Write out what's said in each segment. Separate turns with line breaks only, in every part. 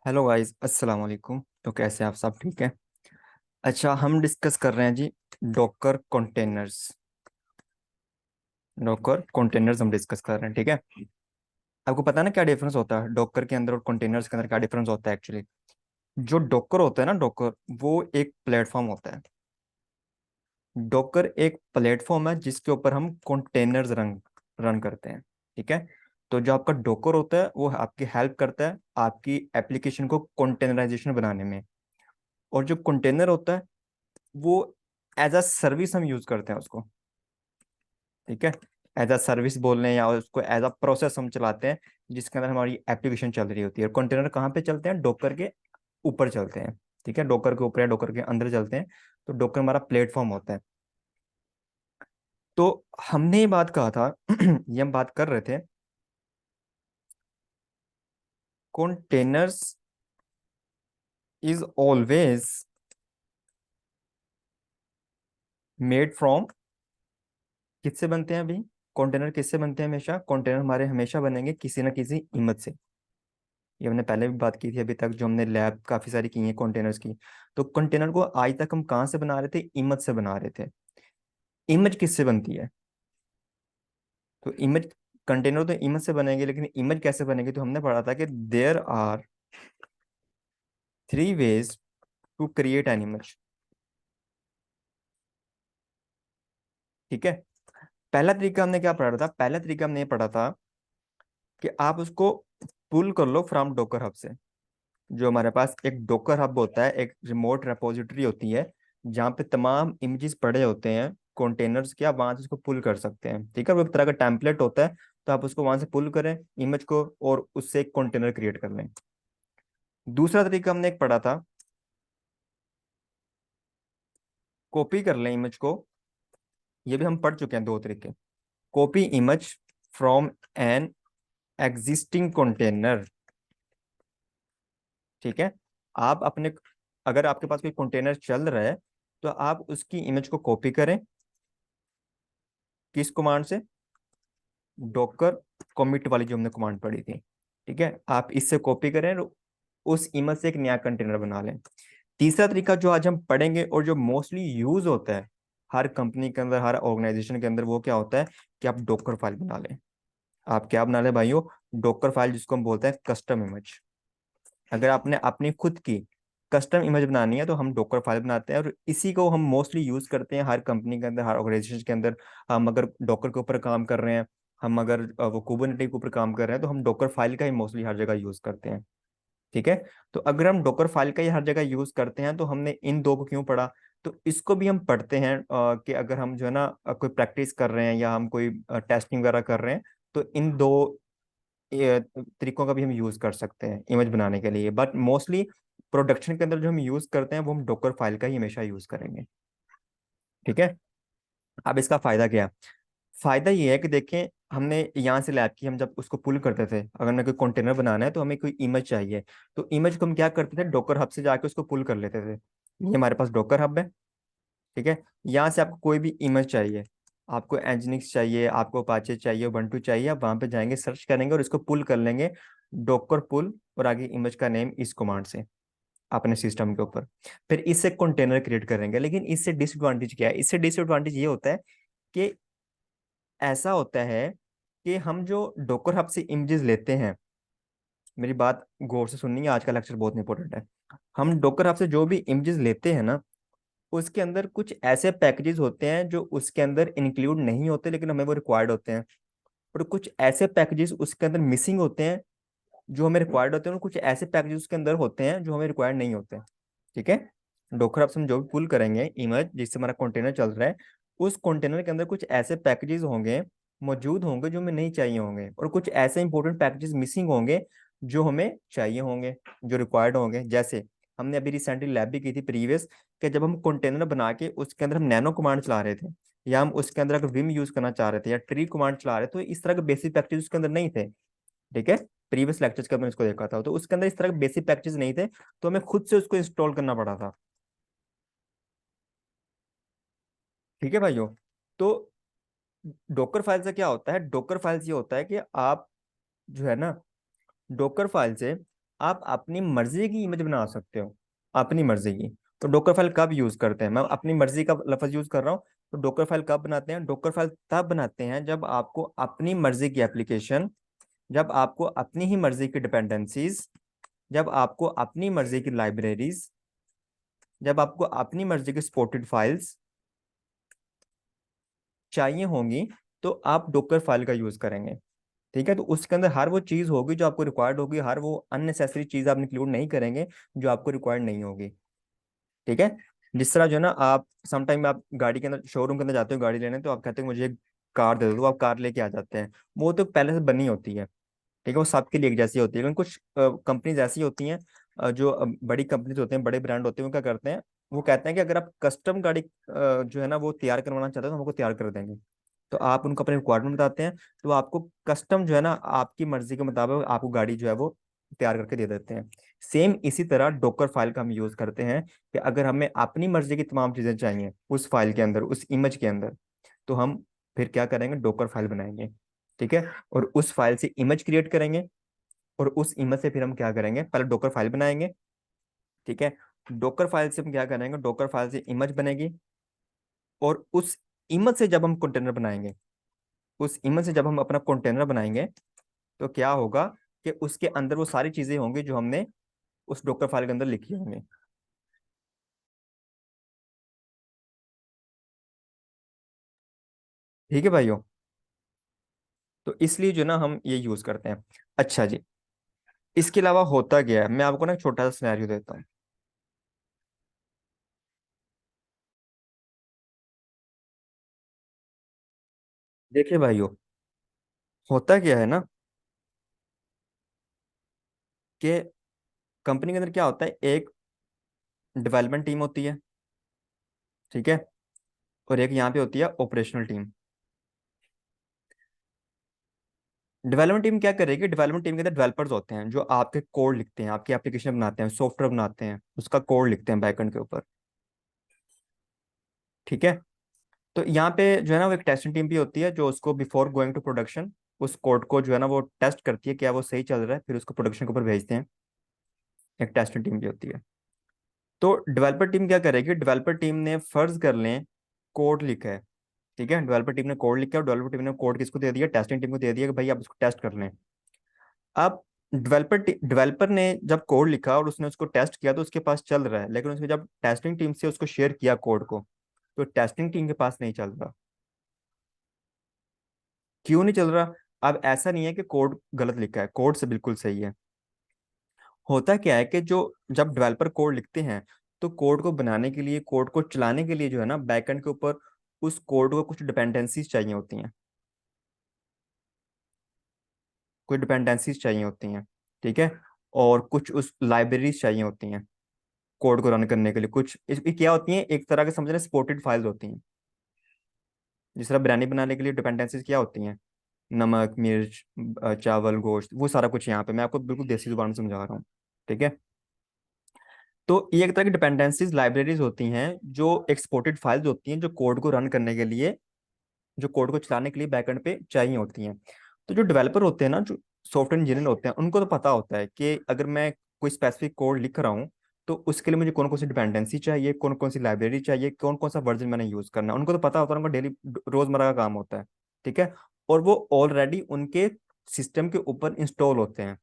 Hello guys, अस्सलाम वालेकुम। तो कैसे हैं आप? सब ठीक है? अच्छा, हम डिस्कस कर रहे हैं जी डॉकर कंटेनर्स। डॉकर कंटेनर्स हम डिस्कस कर रहे हैं, ठीक है। आपको पता है ना क्या डिफरेंस होता है डॉकर के अंदर और कंटेनर्स के अंदर? क्या डिफरेंस होता है एक्चुअली? जो डॉकर होता है ना, डॉकर वो एक प्लेटफॉर्म होता है। डॉकर एक प्लेटफॉर्म है जिसके ऊपर हम कंटेनर्स रन रन करते हैं, ठीक है। तो जो आपका डॉकर होता है वो आपकी हेल्प करता है आपकी एप्लीकेशन को कंटेनराइजेशन बनाने में। और जो कंटेनर होता है वो एज अ सर्विस हम यूज करते हैं उसको, ठीक है। एज अ सर्विस बोल रहे हैं या उसको एज अ प्रोसेस हम चलाते हैं जिसके अंदर हमारी एप्लीकेशन चल रही होती है। और कंटेनर कहाँ पे चलते हैं? डॉकर के ऊपर चलते हैं, ठीक है। डॉकर के ऊपर या डॉकर के अंदर चलते हैं। तो डॉकर हमारा प्लेटफॉर्म होता है। तो हमने ये बात कहा था ये हम बात कर रहे थे, containers is always made from, किससे बनते हैं अभी? कंटेनर किससे बनते हैं? हमेशा कंटेनर हमारे हमेशा बनेंगे किसी ना किसी इमेज से। ये हमने पहले भी बात की थी अभी तक, जो हमने लैब काफी सारी की है कंटेनर्स की। तो कंटेनर को आज तक हम कहाँ से बना रहे थे? इमेज से बना रहे थे। इमेज किससे बनती है? तो इमेज, कंटेनर तो इमेज से बनेंगे, लेकिन इमेज कैसे बनेगी? तो हमने पढ़ा था कि there are 3 ways to create an image, ठीक है। पहला तरीका हमने क्या पढ़ा था? पहला तरीका हमने ये पढ़ा था कि आप उसको पुल कर लो फ्रॉम डोकर हब से। जो हमारे पास एक डोकर हब होता है, एक रिमोट रेपोजिटरी होती है जहाँ पे तमाम इमेजेस पड़े होते हैं कंटेनर्स के, आप वहां से उसको पुल कर सकते हैं, ठीक है। वो एक तरह का टेम्पलेट होता है। तो आप उसको वहां से पुल करें इमेज को और उससे एक कंटेनर क्रिएट कर लें। दूसरा तरीका हमने एक पढ़ा था, कॉपी कर लें इमेज को। ये भी हम पढ़ चुके हैं, 2 तरीके। Copy image from an existing container, ठीक है। आप अपने, अगर आपके पास कोई कंटेनर चल रहा है तो आप उसकी इमेज को कॉपी करें। किस कमांड से? डॉकर कमिट वाली जो हमने कमांड पढ़ी थी, ठीक है। आप इससे कॉपी करें और उस इमेज से एक नया कंटेनर बना लें। तीसरा तरीका जो आज हम पढ़ेंगे और जो मोस्टली यूज होता है हर कंपनी के अंदर, हर ऑर्गेनाइजेशन के अंदर, वो क्या होता है कि आप डॉकर फाइल बना लें। आप क्या बना लें भाइयों? डॉकर फाइल, जिसको हम बोलते हैं कस्टम इमेज। अगर आपने अपनी खुद की कस्टम इमेज बनानी है तो हम डॉकर फाइल बनाते हैं, और इसी को हम मोस्टली यूज करते हैं हर कंपनी के अंदर, हर ऑर्गेनाइजेशन के अंदर। हम अगर डॉकर के ऊपर काम कर रहे हैं, हम अगर वो कुबरनेटिस के ऊपर काम कर रहे हैं, तो हम डॉकर फाइल का ही मोस्टली हर जगह यूज करते हैं, ठीक है। तो अगर हम डॉकर फाइल का ही हर जगह यूज करते हैं तो हमने इन दो को क्यों पढ़ा? तो इसको भी हम पढ़ते हैं कि अगर हम जो है ना कोई प्रैक्टिस कर रहे हैं या हम कोई टेस्टिंग वगैरह कर रहे हैं, तो इन दो तरीकों का भी हम यूज कर सकते हैं इमेज बनाने के लिए। बट मोस्टली प्रोडक्शन के अंदर जो हम यूज करते हैं वो हम डॉकर फाइल का ही हमेशा यूज करेंगे, ठीक है। अब इसका फायदा क्या है? फायदा ये है कि देखें, हमने यहाँ से लैब की, हम जब उसको पुल करते थे, अगर हमें कोई कंटेनर बनाना है तो हमें कोई इमेज चाहिए। तो इमेज को हम क्या करते थे? डॉकर हब से जाके उसको पुल कर लेते थे। ये हमारे पास डॉकर हब है, ठीक है। यहाँ से आपको कोई भी इमेज चाहिए, आपको एनजिनिक्स चाहिए, आपको अपाचे चाहिए, उबंटू चाहिए, आप वहां पे जाएंगे, सर्च करेंगे और इसको पुल कर लेंगे। डॉकर पुल, और आगे इमेज का नेम इस कमांड से अपने सिस्टम के ऊपर। फिर इससे कंटेनर क्रिएट करेंगे। लेकिन इससे डिसएडवांटेज क्या है? इससे डिसएडवांटेज ये होता है कि ऐसा होता है कि हम जो डॉकर हब से इमेजेस लेते हैं, मेरी बात गौर से सुननी है, आज का लेक्चर बहुत इंपॉर्टेंट है। हम डॉकर हब से जो भी इमेजेस लेते हैं ना, उसके अंदर कुछ ऐसे पैकेजेस होते हैं जो उसके अंदर इंक्लूड नहीं होते लेकिन हमें वो रिक्वायर्ड होते हैं। और कुछ ऐसे पैकेजेस उसके अंदर मिसिंग होते हैं जो हमें रिक्वायर्ड होते हैं, और कुछ ऐसे पैकेजेस उसके अंदर होते हैं जो हमें रिक्वायर्ड नहीं होते हैं, ठीक है। डॉकर से हम जो भी पुल करेंगे इमेज जिससे हमारा कंटेनर चल रहा है, उस कंटेनर के अंदर कुछ ऐसे पैकेजेस होंगे, मौजूद होंगे, जो हमें नहीं चाहिए होंगे, और कुछ ऐसे इंपॉर्टेंट पैकेजेस मिसिंग होंगे जो हमें चाहिए होंगे, जो रिक्वायर्ड होंगे। जैसे हमने अभी रिसेंटली लैब भी की थी प्रीवियस, कि जब हम कंटेनर बना के उसके अंदर हम नैनो कमांड चला रहे थे, या हम उसके अंदर अगर विम यूज करना चाह रहे थे या ट्री कमांड चला रहे थे, तो इस तरह के बेसिक पैकेजेस उसके अंदर नहीं थे, ठीक है। प्रीवियस लेक्चर्स का मैंने इसको देखा था, तो उसके अंदर इस तरह के बेसिक पैकेजेस नहीं थे, तो हमें खुद से उसको इंस्टॉल करना पड़ा था, ठीक है भाइयों। तो डॉकर फाइल से क्या होता है? डॉकर फाइल से ये होता है कि आप जो है ना, डॉकर फाइल से आप अपनी मर्जी की इमेज बना सकते हो, अपनी मर्जी की। तो डॉकर फाइल कब यूज करते हैं, मैं अपनी मर्जी का लफ्ज यूज कर रहा हूँ। तो डॉकर फाइल कब बनाते हैं, डॉकर फाइल तब बनाते हैं जब आपको अपनी मर्जी की एप्लीकेशन, जब आपको अपनी ही मर्जी की डिपेंडेंसीज, जब आपको अपनी मर्जी की लाइब्रेरीज, जब आपको अपनी मर्जी की सपोर्टेड फाइल्स चाहिए होंगी, तो आप डॉकर फाइल का यूज करेंगे। ठीक है, तो उसके अंदर हर वो चीज होगी जो आपको रिक्वायर्ड होगी, हर वो अननेसेसरी चीज आप इंक्लूड नहीं करेंगे जो आपको रिक्वायर्ड नहीं होगी। ठीक है। जिस तरह जो है ना, आप समटाइम आप गाड़ी के अंदर, शोरूम के अंदर जाते हो गाड़ी लेने, तो आप कहते हो मुझे एक कार दे दो, तो आप कार लेके आ जाते हैं। वो तो पहले से बनी होती है। ठीक है, वो सबके लिए एक जैसी होती है, लेकिन कुछ कंपनीज ऐसी होती हैं, जो बड़ी कंपनीज होते हैं, बड़े ब्रांड होते हैं, वो क्या करते हैं, वो कहते हैं कि अगर आप कस्टम गाड़ी जो है ना वो तैयार करवाना चाहते हो तो हमको तैयार कर देंगे। तो आप उनको अपने रिक्वायरमेंट बताते हैं, तो वो आपको कस्टम जो है ना आपकी मर्जी के मुताबिक आपको गाड़ी जो है वो तैयार करके दे देते हैं। सेम इसी तरह डॉकर फाइल का हम यूज करते हैं कि अगर हमें अपनी मर्जी की तमाम चीजें चाहिए उस फाइल के अंदर, उस इमेज के अंदर, तो हम फिर क्या करेंगे, डॉकर फाइल बनाएंगे। ठीक है, और उस फाइल से इमेज क्रिएट करेंगे, और उस इमेज से फिर हम क्या करेंगे, पहले डॉकर फाइल बनाएंगे। ठीक है, डॉकर फाइल से हम क्या करेंगे, डॉकर फाइल से इमेज बनेगी, और उस इमेज से जब हम कंटेनर बनाएंगे, उस इमेज से जब हम अपना कंटेनर बनाएंगे, तो क्या होगा कि उसके अंदर वो सारी चीजें होंगी जो हमने उस डॉकर फाइल के अंदर लिखी होंगी। ठीक है भाइयों, तो इसलिए जो ना हम ये यूज करते हैं। अच्छा जी, इसके अलावा होता क्या है, मैं आपको ना एक छोटा सा सिनेरियो देता हूँ। देखिए भाइयों, होता क्या है ना कि कंपनी के अंदर क्या होता है, एक डेवलपमेंट टीम होती है। ठीक है, और एक यहाँ पे होती है ऑपरेशनल टीम। डेवलपमेंट टीम क्या करेगी, डेवलपमेंट टीम के अंदर डेवलपर्स होते हैं जो आपके कोड लिखते हैं, आपकी एप्लीकेशन बनाते हैं, सॉफ्टवेयर बनाते हैं, उसका कोड लिखते हैं बैकएंड के ऊपर। ठीक है, तो यहाँ पे जो है ना वो एक टेस्टिंग टीम भी होती है जो उसको बिफोर गोइंग टू प्रोडक्शन उस कोड को जो है ना वो टेस्ट करती है, क्या वो सही चल रहा है, फिर उसको प्रोडक्शन के ऊपर भेजते हैं। एक टेस्टिंग टीम भी होती है। तो डेवलपर टीम क्या करेगी, डेवलपर टीम ने फर्ज कर लें कोड लिखा है। ठीक है, डेवलपर टीम ने कोड लिखा है, डेवलपर टीम ने कोड किसको दे दिया, टेस्टिंग टीम को दे दिया कि भाई आप इसको टेस्ट कर लें। अब डेवलपर ने जब कोड लिखा और उसने उसको टेस्ट किया तो उसके पास चल रहा है, लेकिन उसने जब टेस्टिंग टीम से उसको शेयर किया कोड को, तो टेस्टिंग टीम के पास नहीं चल रहा। क्यों नहीं चल रहा? अब ऐसा नहीं है कि कोड गलत लिखा है, कोड से बिल्कुल सही है। होता क्या है कि जो जब डेवलपर कोड लिखते हैं, तो कोड को बनाने के लिए, कोड को चलाने के लिए जो है ना बैकएंड के ऊपर उस कोड को कुछ डिपेंडेंसीज चाहिए होती हैं, कुछ डिपेंडेंसीज चाहिए होती हैं। ठीक है, और कुछ उस लाइब्रेरीज चाहिए होती हैं कोड को रन करने के लिए। कुछ इसकी क्या होती हैं, एक तरह के समझ रहे सपोर्टेड फाइल्स होती हैं। जिस तरह बिरयानी बनाने के लिए डिपेंडेंसीज क्या होती हैं, नमक, मिर्च, चावल, गोश्त, वो सारा कुछ यहाँ पे मैं आपको बिल्कुल देसी जुबान में समझा रहा हूँ। ठीक है, तो ये एक तरह की डिपेंडेंसीज लाइब्रेरीज होती हैं जो एक्सपोर्टेड फाइल्स होती हैं, जो कोड को रन करने के लिए, जो कोड को चलाने के लिए बैकएंड पे चाहिए होती हैं। तो जो डेवलपर होते हैं ना, जो सॉफ्टवेयर इंजीनियर होते हैं, उनको तो पता होता है कि अगर मैं कोई स्पेसिफिक कोड लिख रहा हूँ, तो उसके लिए मुझे कौन कौन सी डिपेंडेंसी चाहिए, कौन कौन सी लाइब्रेरी चाहिए, कौन कौन सा वर्जन मैंने यूज करना है, उनको तो पता होता है, उनका डेली रोजमर्रा का काम होता है। ठीक है, और वो ऑलरेडी उनके सिस्टम के ऊपर इंस्टॉल होते हैं,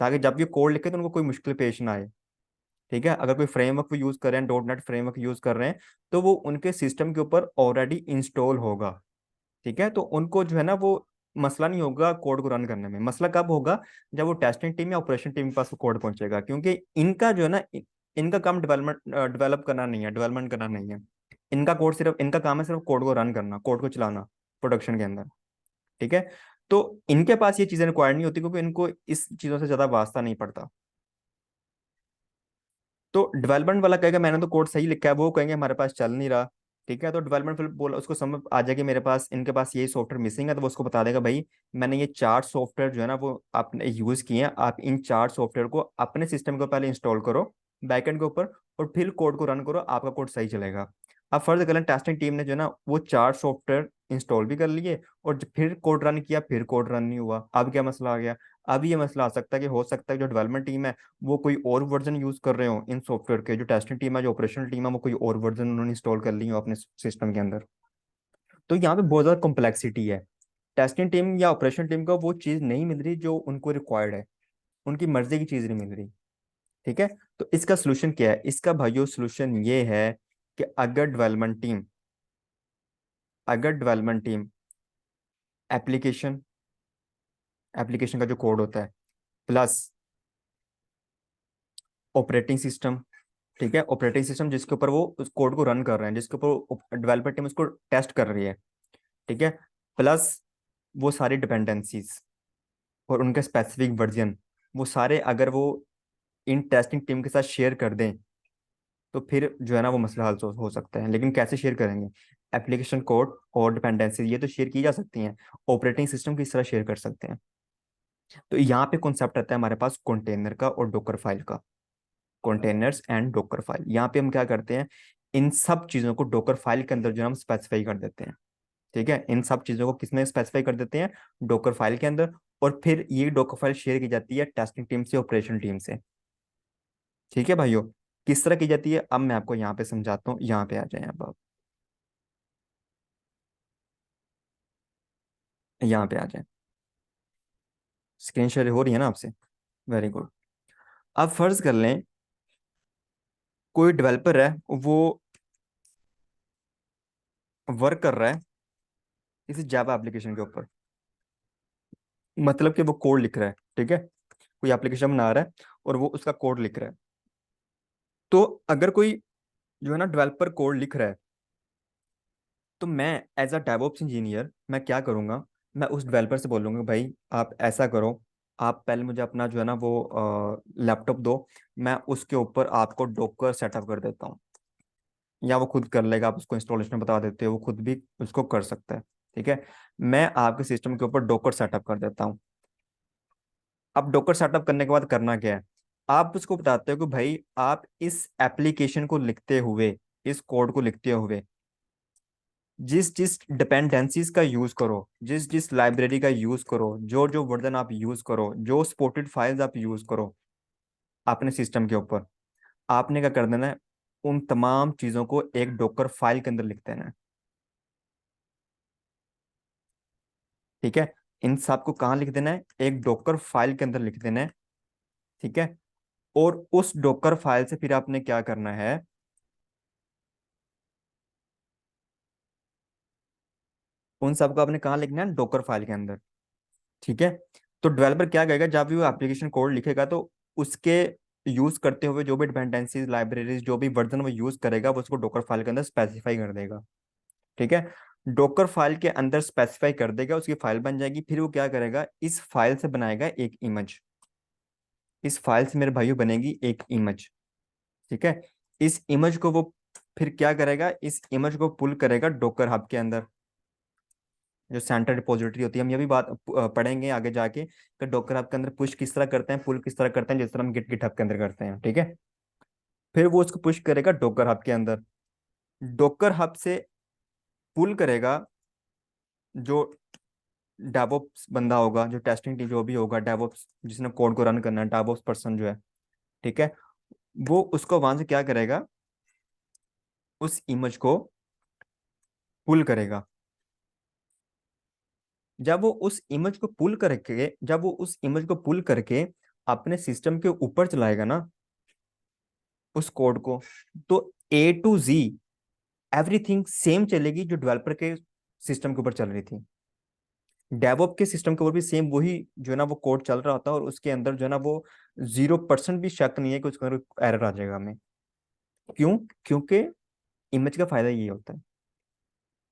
ताकि जब ये कोड लिखे तो उनको कोई मुश्किल पेश ना आए। ठीक है, अगर कोई फ्रेमवर्क भी यूज कर रहे हैं, डॉट नेट फ्रेमवर्क यूज कर रहे हैं, तो वो उनके सिस्टम के ऊपर ऑलरेडी इंस्टॉल होगा। ठीक है, तो उनको जो है ना वो मसला नहीं होगा कोड को रन करने में। मसला कब होगा, जब वो टेस्टिंग टीम या ऑपरेशन टीम के पास वो कोड पहुंचेगा, क्योंकि इनका जो है ना इनका काम डेवलप करना नहीं है, डेवलपमेंट करना नहीं है। इनका कोड सिर्फ, इनका काम है सिर्फ कोड को रन करना, कोड को चलाना प्रोडक्शन के अंदर। ठीक है, तो इनके पास ये चीजें रिक्वायर्ड नहीं होती, क्योंकि इनको इस चीजों से ज्यादा वास्ता नहीं पड़ता। तो डेवलपमेंट वाला कहेगा मैंने तो कोड सही लिखा है, वो कहेंगे हमारे पास चल नहीं रहा। ठीक है, तो डेवलपमेंट फिर बोला, उसको समझ आ जाएगी मेरे पास, इनके पास यही सॉफ्टवेयर मिसिंग है, तो वो उसको बता देगा भाई मैंने ये चार सॉफ्टवेयर जो है ना वो आपने यूज किए हैं, आप इन चार सॉफ्टवेयर को अपने सिस्टम को पहले इंस्टॉल करो बैकएंड के ऊपर, और फिर कोड को रन करो, आपका कोड सही चलेगा। अब फर्ज करें टेस्टिंग टीम ने जो है ना वो 4 सॉफ्टवेयर इंस्टॉल भी कर लिए और फिर कोड रन किया, फिर कोड रन नहीं हुआ। अब क्या मसला आ गया? अब ये मसला आ सकता है कि हो सकता है जो डेवलपमेंट टीम है वो कोई और वर्जन यूज कर रहे हो इन सॉफ्टवेयर के, जो टेस्टिंग टीम है, जो ऑपरेशनल टीम है, वो कोई और वर्जन उन्होंने इंस्टॉल कर ली हो अपने सिस्टम के अंदर। तो यहाँ पे बहुत ज्यादा कॉम्प्लेक्सिटी है। टेस्टिंग टीम या ऑपरेशन टीम को वो चीज नहीं मिल रही जो उनको रिक्वायर्ड है, उनकी मर्जी की चीज नहीं मिल रही। ठीक है। तो इसका सोल्यूशन क्या है? इसका भाइयों सोल्यूशन ये है कि अगर डेवलपमेंट टीम एप्लीकेशन एप्लीकेशन का जो कोड होता है प्लस ऑपरेटिंग सिस्टम, ठीक है, ऑपरेटिंग सिस्टम जिसके ऊपर वो उस कोड को रन कर रहे हैं, जिसके ऊपर डेवलपर टीम उसको टेस्ट कर रही है, ठीक है, प्लस वो सारी डिपेंडेंसीज और उनके स्पेसिफिक वर्जन, वो सारे अगर वो इन टेस्टिंग टीम के साथ शेयर कर दें तो फिर जो है ना वो मसला हल हो सकता है। लेकिन कैसे शेयर करेंगे? एप्लीकेशन कोड और डिपेंडेंसी ये तो शेयर की जा सकती हैं, ऑपरेटिंग सिस्टम किस तरह शेयर कर सकते हैं? तो यहाँ पे कॉन्सेप्ट आता है हमारे पास कंटेनर का और डॉकर फाइल का। कंटेनर्स एंड डॉकर फाइल, यहाँ पे हम क्या करते हैं, इन सब चीजों को डॉकर फाइल के अंदर जो है हम स्पेसिफाई कर देते हैं। ठीक है, इन सब चीजों को किसमें स्पेसिफाई कर देते हैं? डॉकर फाइल के अंदर। और फिर ये डॉकर फाइल शेयर की जाती है टेस्टिंग टीम से, ऑपरेशन टीम से। ठीक है भाइयों, किस तरह की जाती है अब मैं आपको यहाँ पे समझाता हूँ। यहाँ पे आ जाए अब आप, यहाँ पे आ जाए। स्क्रीन शेयर हो रही है ना आपसे? Very good. अब फर्ज कर लें कोई डेवलपर है, वो वर्क कर रहा है किसी जावा एप्लीकेशन के ऊपर, मतलब कि वो कोड लिख रहा है। ठीक है, कोई एप्लीकेशन बना रहा है और वो उसका कोड लिख रहा है। तो अगर कोई जो है ना डेवलपर कोड लिख रहा है, तो मैं एज अ डेवऑप्स इंजीनियर मैं क्या करूंगा, मैं उस डेवलपर से बोलूंगा भाई आप ऐसा करो, आप पहले मुझे अपना जो है ना वो लैपटॉप दो, मैं उसके ऊपर आपको डॉकर सेटअप कर देता हूँ। या वो खुद कर लेगा, आप उसको इंस्टॉलेशन बता देते हो, वो खुद भी उसको कर सकता है। ठीक है, मैं आपके सिस्टम के ऊपर डॉकर सेटअप कर देता हूँ। अब डॉकर सेटअप करने के बाद करना क्या है, आप उसको बताते हो कि भाई आप इस एप्लीकेशन को लिखते हुए, इस कोड को लिखते हुए जिस जिस डिपेंडेंसीज का यूज करो, जिस जिस लाइब्रेरी का यूज करो, जो जो वर्जन आप यूज करो, जो सपोर्टेड फाइल्स आप यूज करो अपने सिस्टम के ऊपर, आपने क्या कर देना है, उन तमाम चीजों को एक डॉकर फाइल के अंदर लिख देना है। ठीक है, इन सब को कहाँ लिख देना है? एक डॉकर फाइल के अंदर लिख देना है। ठीक है, और उस डॉकर फाइल से फिर आपने क्या करना है, उन सबको आपने कहाँ लिखना है? डॉकर फाइल के अंदर। ठीक है, तो डेवलपर क्या करेगा, जब भी वो एप्लीकेशन कोड लिखेगा तो उसके यूज करते हुए जो भी डिपेंडेंसीज, लाइब्रेरीज, जो भी वर्जन वो यूज करेगा वो उसको डॉकर फाइल के अंदर स्पेसिफाई कर देगा। ठीक है, डॉकर फाइल के अंदर स्पेसिफाई कर देगा, उसकी फाइल बन जाएगी। फिर वो क्या करेगा, इस फाइल से बनाएगा एक इमेज। इस फाइल से मेरे भाइयों बनेगी एक इमेज। ठीक है, इस इमेज को वो फिर क्या करेगा, इस इमेज को पुल करेगा डॉकर हब के अंदर, जो सेंटर डिपॉजिटरी होती है। हम ये भी बात पढ़ेंगे आगे जाके कि डॉकर हब के अंदर पुश किस तरह करते हैं, पुल किस तरह करते हैं, जिस तरह हम गिट गिट हब के अंदर करते हैं। ठीक है, फिर वो उसको पुश करेगा डॉकर हब के अंदर। डॉकर हब से पुल करेगा जो डेवऑप्स बंदा होगा, जो टेस्टिंग टीम जो भी होगा, डेवऑप्स जिसने कोड को रन करना है, डेवऑप्स पर्सन जो है। ठीक है, वो उसको वहां से क्या करेगा, उस इमेज को पुल करेगा। जब वो उस इमेज को पुल करके अपने सिस्टम के ऊपर चलाएगा ना उस कोड को, तो A to Z everything same चलेगी जो डेवलपर के सिस्टम के ऊपर चल रही थी। डेवऑप के सिस्टम के ऊपर भी सेम वही जो है ना वो कोड चल रहा होता है, और उसके अंदर जो है ना वो 0% भी शक नहीं है कि उसके अंदर एरर आ जाएगा हमें। क्यों? क्योंकि इमेज का फायदा ये होता है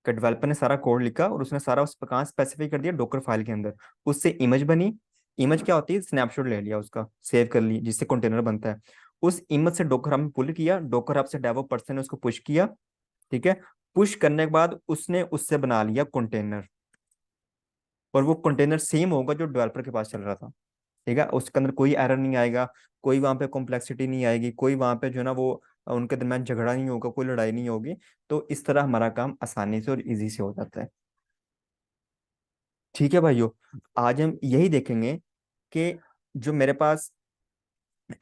कि डेवलपर ने सारा कोड लिखा और उसने सारा उस पर कहाँ स्पेसिफाई कर दिया, डॉकर फाइल के अंदर। उससे इमेज बनी। इमेज क्या होती है? स्नैपशॉट ले लिया, उसका सेव कर ली, जिससे कंटेनर बनता है। उस इमेज से डॉकर हब में पुल किया, डॉकर हब से डेवलप पर्सन ने उसको पुश किया। ठीक है, पुश करने के बाद उसने उससे बना लिया कंटेनर, और वो कंटेनर सेम होगा जो डेवलपर के पास चल रहा था। ठीक है, उसके अंदर कोई एरर नहीं आएगा, कोई वहां पे कॉम्प्लेक्सिटी नहीं आएगी, कोई वहां पे जो है ना वो उनके दरम्यान झगड़ा नहीं होगा, कोई लड़ाई नहीं होगी। तो इस तरह हमारा काम आसानी से और इजी से हो जाता है। ठीक है भाइयों, आज हम यही देखेंगे कि जो मेरे पास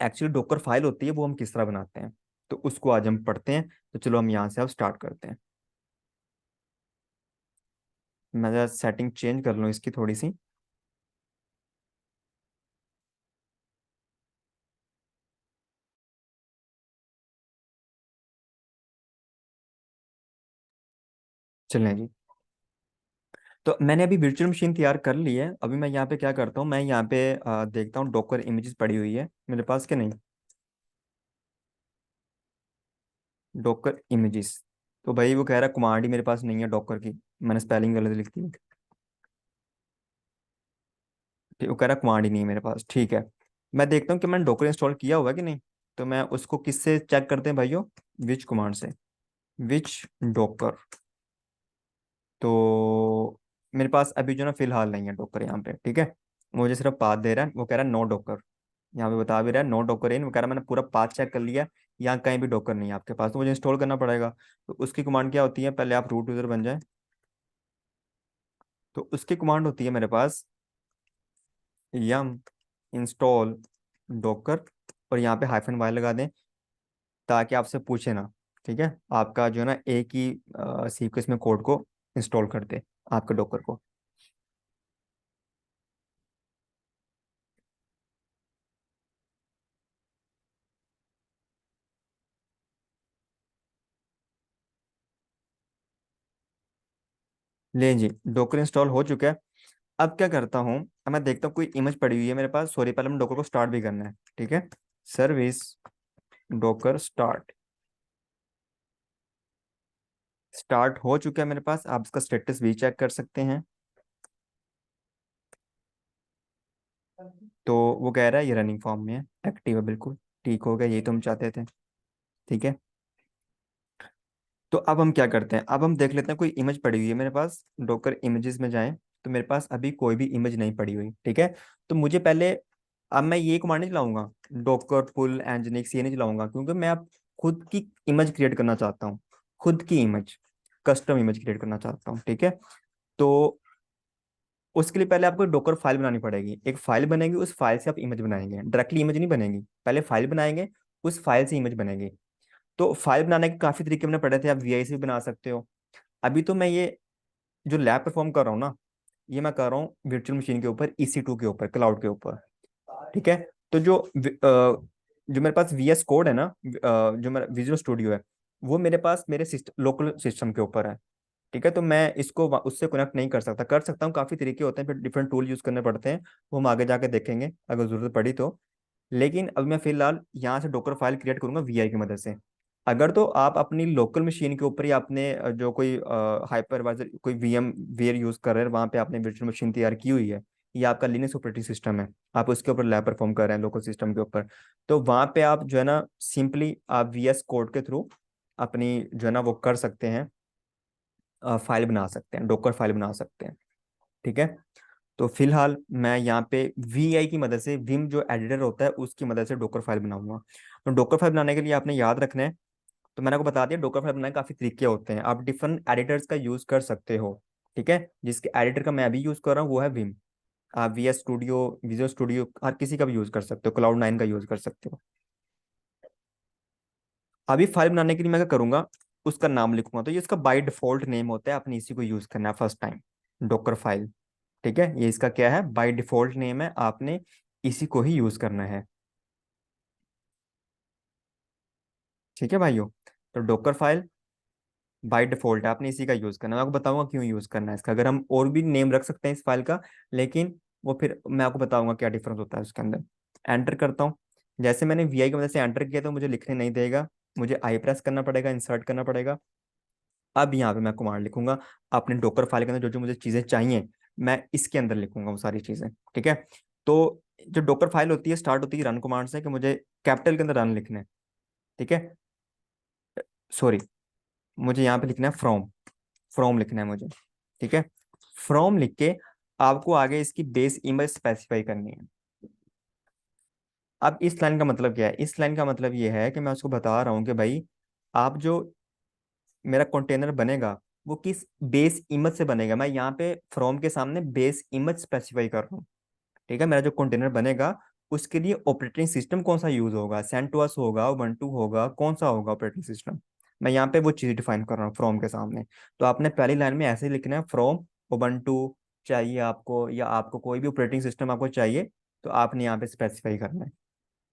एक्चुअली डॉकर फाइल होती है वो हम किस तरह बनाते हैं। तो उसको आज हम पढ़ते हैं। तो चलो हम यहाँ से अब स्टार्ट करते हैं। मैं जरा सेटिंग चेंज कर लूँ इसकी थोड़ी सी। चलें जी। तो मैंने अभी वर्चुअल मशीन तैयार कर ली है। अभी मैं यहाँ पे क्या करता हूँ, मैं यहाँ पे देखता हूँ डॉकर इमेजेस पड़ी हुई है मेरे पास कि नहीं। Docker images. तो भाई वो कह रहा है कमांड ही मेरे पास नहीं है डॉकर की। मैंने स्पेलिंग गलत लिख दी। ठीक, वो कह रहा है कमांड ही नहीं है मेरे पास। ठीक है, मैं देखता हूँ कि मैंने डॉकर इंस्टॉल किया हुआ है कि नहीं। तो मैं उसको किससे चेक करते हैं भाइयों, विच कमांड से। विच डॉकर। तो मेरे पास अभी जो ना फिलहाल नहीं है डॉकर यहाँ पे। ठीक है, मुझे सिर्फ पाथ दे रहा है, वो कह रहा है नो डॉकर। यहाँ पे बता भी रहा है नो डॉकर इन, वो कह रहा है मैंने पूरा पाथ चेक कर लिया, यहाँ कहीं भी डॉकर नहीं है आपके पास, तो मुझे इंस्टॉल करना पड़ेगा। तो उसकी कमांड क्या होती है, पहले आप रूट यूजर बन जाए। तो उसकी कमांड होती है मेरे पास यम इंस्टॉल डॉकर, और यहाँ पे हाइफन वाई लगा दें ताकि आपसे पूछे ना। ठीक है, आपका जो है ना एक ही सीक्वेंस में कोड को इंस्टॉल कर दे आपके डॉकर को। ले जी, डॉकर इंस्टॉल हो चुका है। अब क्या करता हूँ, अब मैं देखता हूँ कोई इमेज पड़ी हुई है मेरे पास। सॉरी, पहले हम डॉकर को स्टार्ट भी करना है। ठीक है, सर्विस डॉकर स्टार्ट। स्टार्ट हो चुका है मेरे पास, आप इसका स्टेटस भी चेक कर सकते हैं। तो वो कह रहा है ये रनिंग फॉर्म में है, एक्टिव है बिल्कुल। ठीक हो गया, यही तो हम चाहते थे। ठीक है, तो अब हम क्या करते हैं, अब हम देख लेते हैं कोई इमेज पड़ी हुई है मेरे पास। डॉकर इमेजेस में जाएं, तो मेरे पास अभी कोई भी इमेज नहीं पड़ी हुई। ठीक है, तो मुझे पहले, अब मैं ये कमांड नहीं चलाऊंगा डॉकर पुल एनजिनिक्स, ये नहीं चलाऊंगा, क्योंकि मैं अब खुद की इमेज क्रिएट करना चाहता हूँ। खुद की इमेज, कस्टम इमेज क्रिएट करना चाहता हूँ। ठीक है, तो उसके लिए पहले आपको डॉकर फाइल बनानी पड़ेगी। एक फाइल बनेगी, उस फाइल से आप इमेज बनाएंगे। डायरेक्टली इमेज नहीं बनेगी, पहले फाइल बनाएंगे, उस फाइल से इमेज बनेगी। तो फाइल बनाने के काफी तरीके मैंने पढ़े थे, आप वीआई से भी बना सकते हो। अभी तो मैं ये जो लैब परफॉर्म कर रहा हूँ ना, ये मैं कर रहा हूँ वर्चुअल मशीन के ऊपर, EC2 के ऊपर, क्लाउड के ऊपर। ठीक है, तो जो मेरे पास VS कोड है ना, जो मेरा विजुअल स्टूडियो है, वो मेरे पास मेरे सिस्टम, लोकल सिस्टम के ऊपर है। ठीक है, तो मैं इसको उससे कनेक्ट नहीं कर सकता। कर सकता हूँ, काफी तरीके होते हैं, फिर डिफरेंट टूल यूज करने पड़ते हैं, वो हम आगे जाके देखेंगे अगर जरूरत पड़ी तो। लेकिन अभी मैं फिलहाल यहाँ से डॉकर फाइल क्रिएट करूंगा वीआई की मदद से। अगर तो आप अपनी लोकल मशीन के ऊपर ही आपने जो कोई हाइपरवाइजर, कोई वीएम वेयर यूज कर रहे हैं, वहां पे आपने वर्चुअल मशीन तैयार की हुई है, या आपका लिनक्स ऑपरेटिंग सिस्टम है, आप उसके ऊपर लैब परफॉर्म कर रहे हैं लोकल सिस्टम के ऊपर, तो वहां पे आप जो है ना सिंपली आप VS कोड के थ्रू अपनी जो है ना वो कर सकते हैं, फाइल बना सकते हैं, डॉकर फाइल बना सकते हैं। ठीक है, तो फिलहाल मैं यहाँ पे वीआई की मदद से, विम जो एडिटर होता है उसकी मदद से डॉकर फाइल बनाऊंगा। तो डॉकर फाइल बनाने के लिए आपने याद रखना है, तो मैंने आपको बता दिया डॉकर फाइल बनाने के काफी तरीके होते हैं, आप डिफरेंट एडिटर्स का यूज कर सकते हो। ठीक है, जिसके एडिटर का मैं अभी यूज कर रहा हूँ वो है विम। आप VS स्टूडियो, विजुअल स्टूडियो, हर किसी का भी यूज कर सकते हो, Cloud9 का यूज कर सकते हो। अभी फाइल बनाने के लिए मैं क्या करूंगा, उसका नाम लिखूंगा। तो ये इसका बाय डिफॉल्ट नेम होता है, आपने इसी को यूज करना है फर्स्ट टाइम, डॉकर फाइल। ठीक है, ये इसका क्या है, बाय डिफॉल्ट नेम है, आपने इसी को ही यूज करना है। ठीक है भाइयों, तो डॉकर फाइल बाय डिफॉल्ट है, आपने इसी का यूज करना है। मैं आपको बताऊंगा क्यों यूज करना है इसका, अगर हम और भी नेम रख सकते हैं इस फाइल का, लेकिन वो फिर मैं आपको बताऊंगा क्या डिफरेंस होता है उसके अंदर। एंटर करता हूँ। जैसे मैंने वीआई की मदद से एंटर किया तो मुझे लिखने नहीं देगा, मुझे आई प्रेस करना पड़ेगा, इंसर्ट करना पड़ेगा। अब यहाँ पे मैं कमांड लिखूंगा, अपने डॉकर फाइल के अंदर जो जो मुझे चीजें चाहिए मैं इसके अंदर लिखूंगा वो सारी चीजें। ठीक है, तो जो डॉकर फाइल होती है स्टार्ट होती है रन कमांड से, कि मुझे कैपिटल के अंदर रन लिखना है। ठीक है, सॉरी, मुझे यहाँ पे लिखना है फ्रॉम, फ्रॉम लिखना है मुझे। ठीक है, फ्रॉम लिख के आपको आगे इसकी बेस इमेज स्पेसिफाई करनी है। अब इस लाइन का मतलब क्या है? इस लाइन का मतलब ये है कि मैं उसको बता रहा हूँ कि भाई आप जो मेरा कंटेनर बनेगा वो किस बेस इमेज से बनेगा। मैं यहाँ पे फ्रॉम के सामने बेस इमेज स्पेसिफाई कर रहा हूँ। ठीक है, मेरा जो कंटेनर बनेगा उसके लिए ऑपरेटिंग सिस्टम कौन सा यूज होगा, सेंटोस होगा, उबंटू होगा, कौन सा होगा ऑपरेटिंग सिस्टम। मैं यहाँ पे वो चीज डिफाइन कर रहा हूँ फ्रॉम के सामने। तो आपने पहली लाइन में ऐसे ही लिखना है, फ्रॉम उबंटू चाहिए आपको, या आपको कोई भी ऑपरेटिंग सिस्टम आपको चाहिए, तो आपने यहाँ पे स्पेसिफाई करना है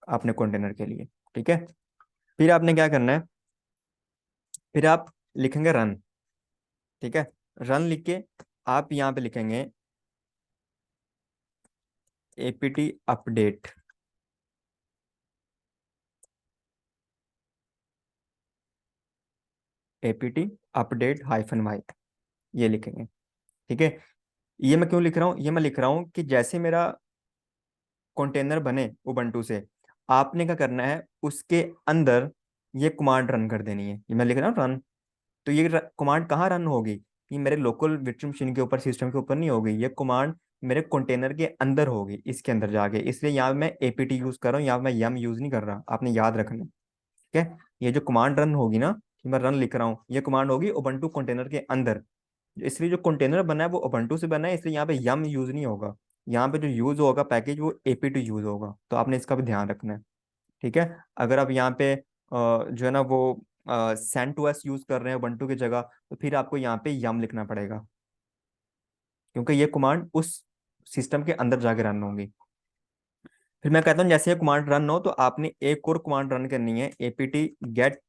अपने कंटेनर के लिए। ठीक है, फिर आपने क्या करना है, फिर आप लिखेंगे रन। ठीक है, रन लिख के आप यहाँ पे लिखेंगे APT update, APT update hyphen Y, ये लिखेंगे। ठीक है, ये मैं क्यों लिख रहा हूँ? ये मैं लिख रहा हूँ कि जैसे मेरा कंटेनर बने उबंटू से, आपने क्या करना है उसके अंदर ये कमांड रन कर देनी है। ये मैं लिख रहा हूँ रन, तो ये कमांड कहाँ रन होगी? ये मेरे लोकल वर्चुअल मशीन के ऊपर, सिस्टम के ऊपर नहीं होगी। ये कमांड मेरे कंटेनर के अंदर होगी, इसके अंदर जाके। इसलिए यहाँ मैं एपीटी यूज कर रहा हूँ, यहाँ मैं यम यूज नहीं कर रहा, आपने याद रखना। ठीक है, ये जो कमांड रन होगी ना, कि मैं रन लिख रहा हूँ, ये कमांड होगी उबंटू कंटेनर के अंदर। इसलिए जो कंटेनर बना है वो उबंटू से बना है, इसलिए यहाँ पे यम यूज नहीं होगा। यहाँ पे जो यूज होगा पैकेज वो एपीटी यूज होगा, तो आपने इसका भी ध्यान रखना है। ठीक है, अगर आप यहाँ पे जो है ना वो सेंट टू एस यूज कर रहे हैं उबंटू की जगह, तो फिर आपको यहाँ पे यम लिखना पड़ेगा, क्योंकि ये कमांड उस सिस्टम के अंदर जाके रन होंगी। फिर मैं कहता हूँ जैसे ये कमांड रन हो तो आपने एक और कमांड रन करनी है, एपीटी गेट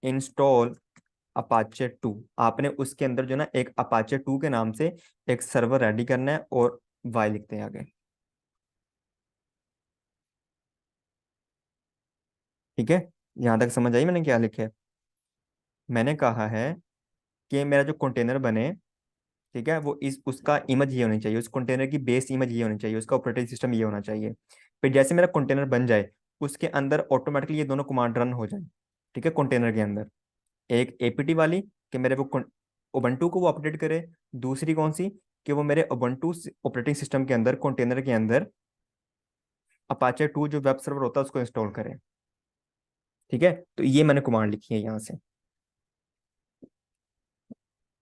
इंस्टॉल अपाचे 2। आपने उसके अंदर जो ना एक अपाचे 2 के नाम से एक सर्वर रेडी करना है, और वाई लिखते हैं आगे। ठीक है, यहां तक समझ आई मैंने क्या लिखे है? मैंने कहा है कि मेरा जो कंटेनर बने, ठीक है, वो इस उसका इमेज ये होनी चाहिए, उस कंटेनर की बेस इमेज ये होनी चाहिए, उसका ऑपरेटिंग सिस्टम ये होना चाहिए। फिर जैसे मेरा कंटेनर बन जाए उसके अंदर ऑटोमेटिकली ये दोनों कमांड रन हो जाए। ठीक है, कंटेनर के अंदर एक एपीटी वाली कि मेरे वो उबंटू को वो अपडेट करे, दूसरी कौन सी कि वो मेरे उबंटू ऑपरेटिंग सिस्टम के अंदर कंटेनर के अंदर अपाचे 2 जो वेब सर्वर होता है उसको इंस्टॉल करें। ठीक है, तो ये मैंने कमांड लिखी है यहाँ से।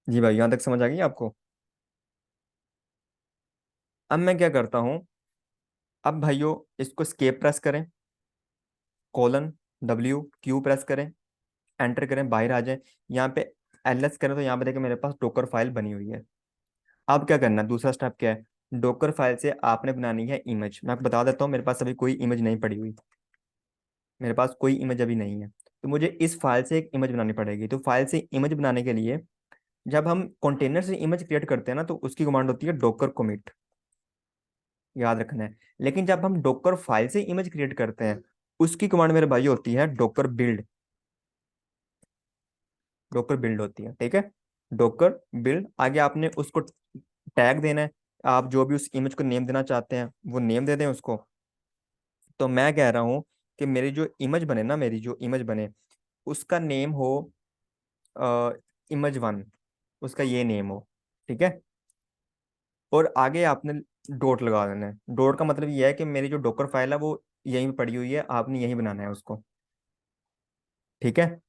जी भाई, यहाँ तक समझ आ गई आपको? अब मैं क्या करता हूँ, अब भाइयों इसको स्केप प्रेस करें, कोलन डब्ल्यू क्यू प्रेस करें, एंटर करें, बाहर आ जाए। यहाँ पे एलएस करें तो यहाँ पे देखिए मेरे पास डोकर फाइल बनी हुई है। अब क्या करना है, दूसरा स्टेप क्या है? डोकर फाइल से आपने बनानी है इमेज। मैं आपको बता देता हूँ, मेरे पास अभी कोई इमेज नहीं पड़ी हुई, मेरे पास कोई इमेज अभी नहीं है। तो मुझे इस फाइल से एक इमेज बनानी पड़ेगी। तो फाइल से इमेज बनाने के लिए जब हम कंटेनर से इमेज क्रिएट करते हैं ना, तो उसकी कमांड होती है डोकर कमिट, याद रखना है। लेकिन जब हम डोकर फाइल से इमेज क्रिएट करते हैं, उसकी कमांड मेरे भाई होती है डोकर बिल्ड, डोकर बिल्ड होती है। ठीक है, डोकर बिल्ड, आगे आपने उसको टैग देना है। आप जो भी उस इमेज को नेम देना चाहते हैं वो नेम दे दें उसको। तो मैं कह रहा हूँ कि मेरी जो इमेज बने ना, मेरी जो इमेज बने उसका नेम हो इमेज वन, उसका ये नेम हो। ठीक है, और आगे आपने डॉट लगा देना है। डॉट का मतलब ये है कि मेरी जो डॉकर फाइल है वो यहीं पे पड़ी हुई है, आपने यहीं बनाना है उसको। ठीक है,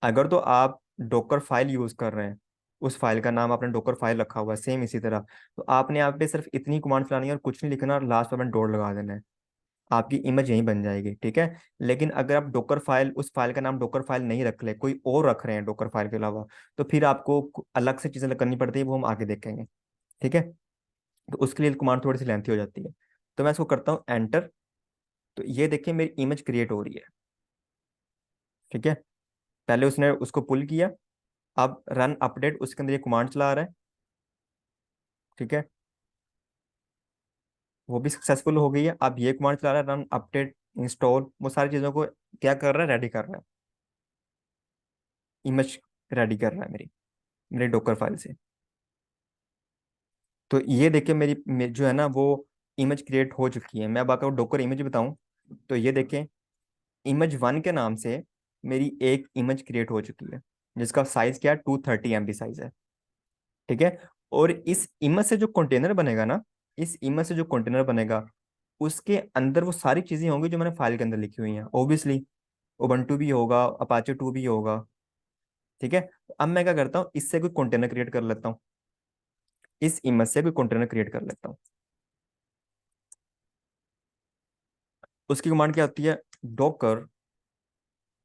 अगर तो आप डॉकर फाइल यूज कर रहे हैं, उस फाइल का नाम आपने डॉकर फाइल रखा हुआ है सेम इसी तरह, तो आपने यहाँ पे सिर्फ इतनी कमांड चलानी है और कुछ नहीं लिखना, और लास्ट में डॉट लगा देना है, आपकी इमेज यहीं बन जाएगी। ठीक है, लेकिन अगर आप डॉकर फाइल, उस फाइल का नाम डॉकर फाइल नहीं रख ले, कोई और रख रहे हैं डॉकर फाइल के अलावा, तो फिर आपको अलग से चीजें करनी पड़ती है, वो हम आगे देखेंगे। ठीक है, तो उसके लिए कमांड थोड़ी सी लेंथी हो जाती है। तो मैं इसको करता हूँ एंटर। तो ये देखिए मेरी इमेज क्रिएट हो रही है। ठीक है, पहले उसने उसको पुल किया, अब रन अपडेट उसके अंदर ये कमांड चला रहा है। ठीक है, वो भी सक्सेसफुल हो गई है। अब ये कमांड चला रहा है रन अपडेट इंस्टॉल, वो सारी चीजों को क्या कर रहा है, रेडी कर रहा है, इमेज रेडी कर रहा है मेरी, मेरे डॉकर फाइल से। तो ये देखिए जो है ना वो इमेज क्रिएट हो चुकी है। मैं अब आपको डॉकर इमेज बताऊं, तो ये देखें इमेज वन के नाम से मेरी एक इमेज क्रिएट हो चुकी है, जिसका साइज क्या है, 230 MB साइज है। ठीक है, और इस इमेज से जो कंटेनर बनेगा ना, इस इमेज से जो कंटेनर बनेगा उसके अंदर वो सारी चीजें होंगी जो मैंने फाइल के अंदर लिखी हुई हैं ऑब्वियसली। उबंटू भी होगा, अपाचे 2 भी होगा। ठीक है, अब मैं क्या करता हूँ, इससे कोई कंटेनर क्रिएट कर लेता हूँ, इस इमेज से कोई कंटेनर क्रिएट कर लेता हूँ। उसकी कमांड क्या होती है, डॉकर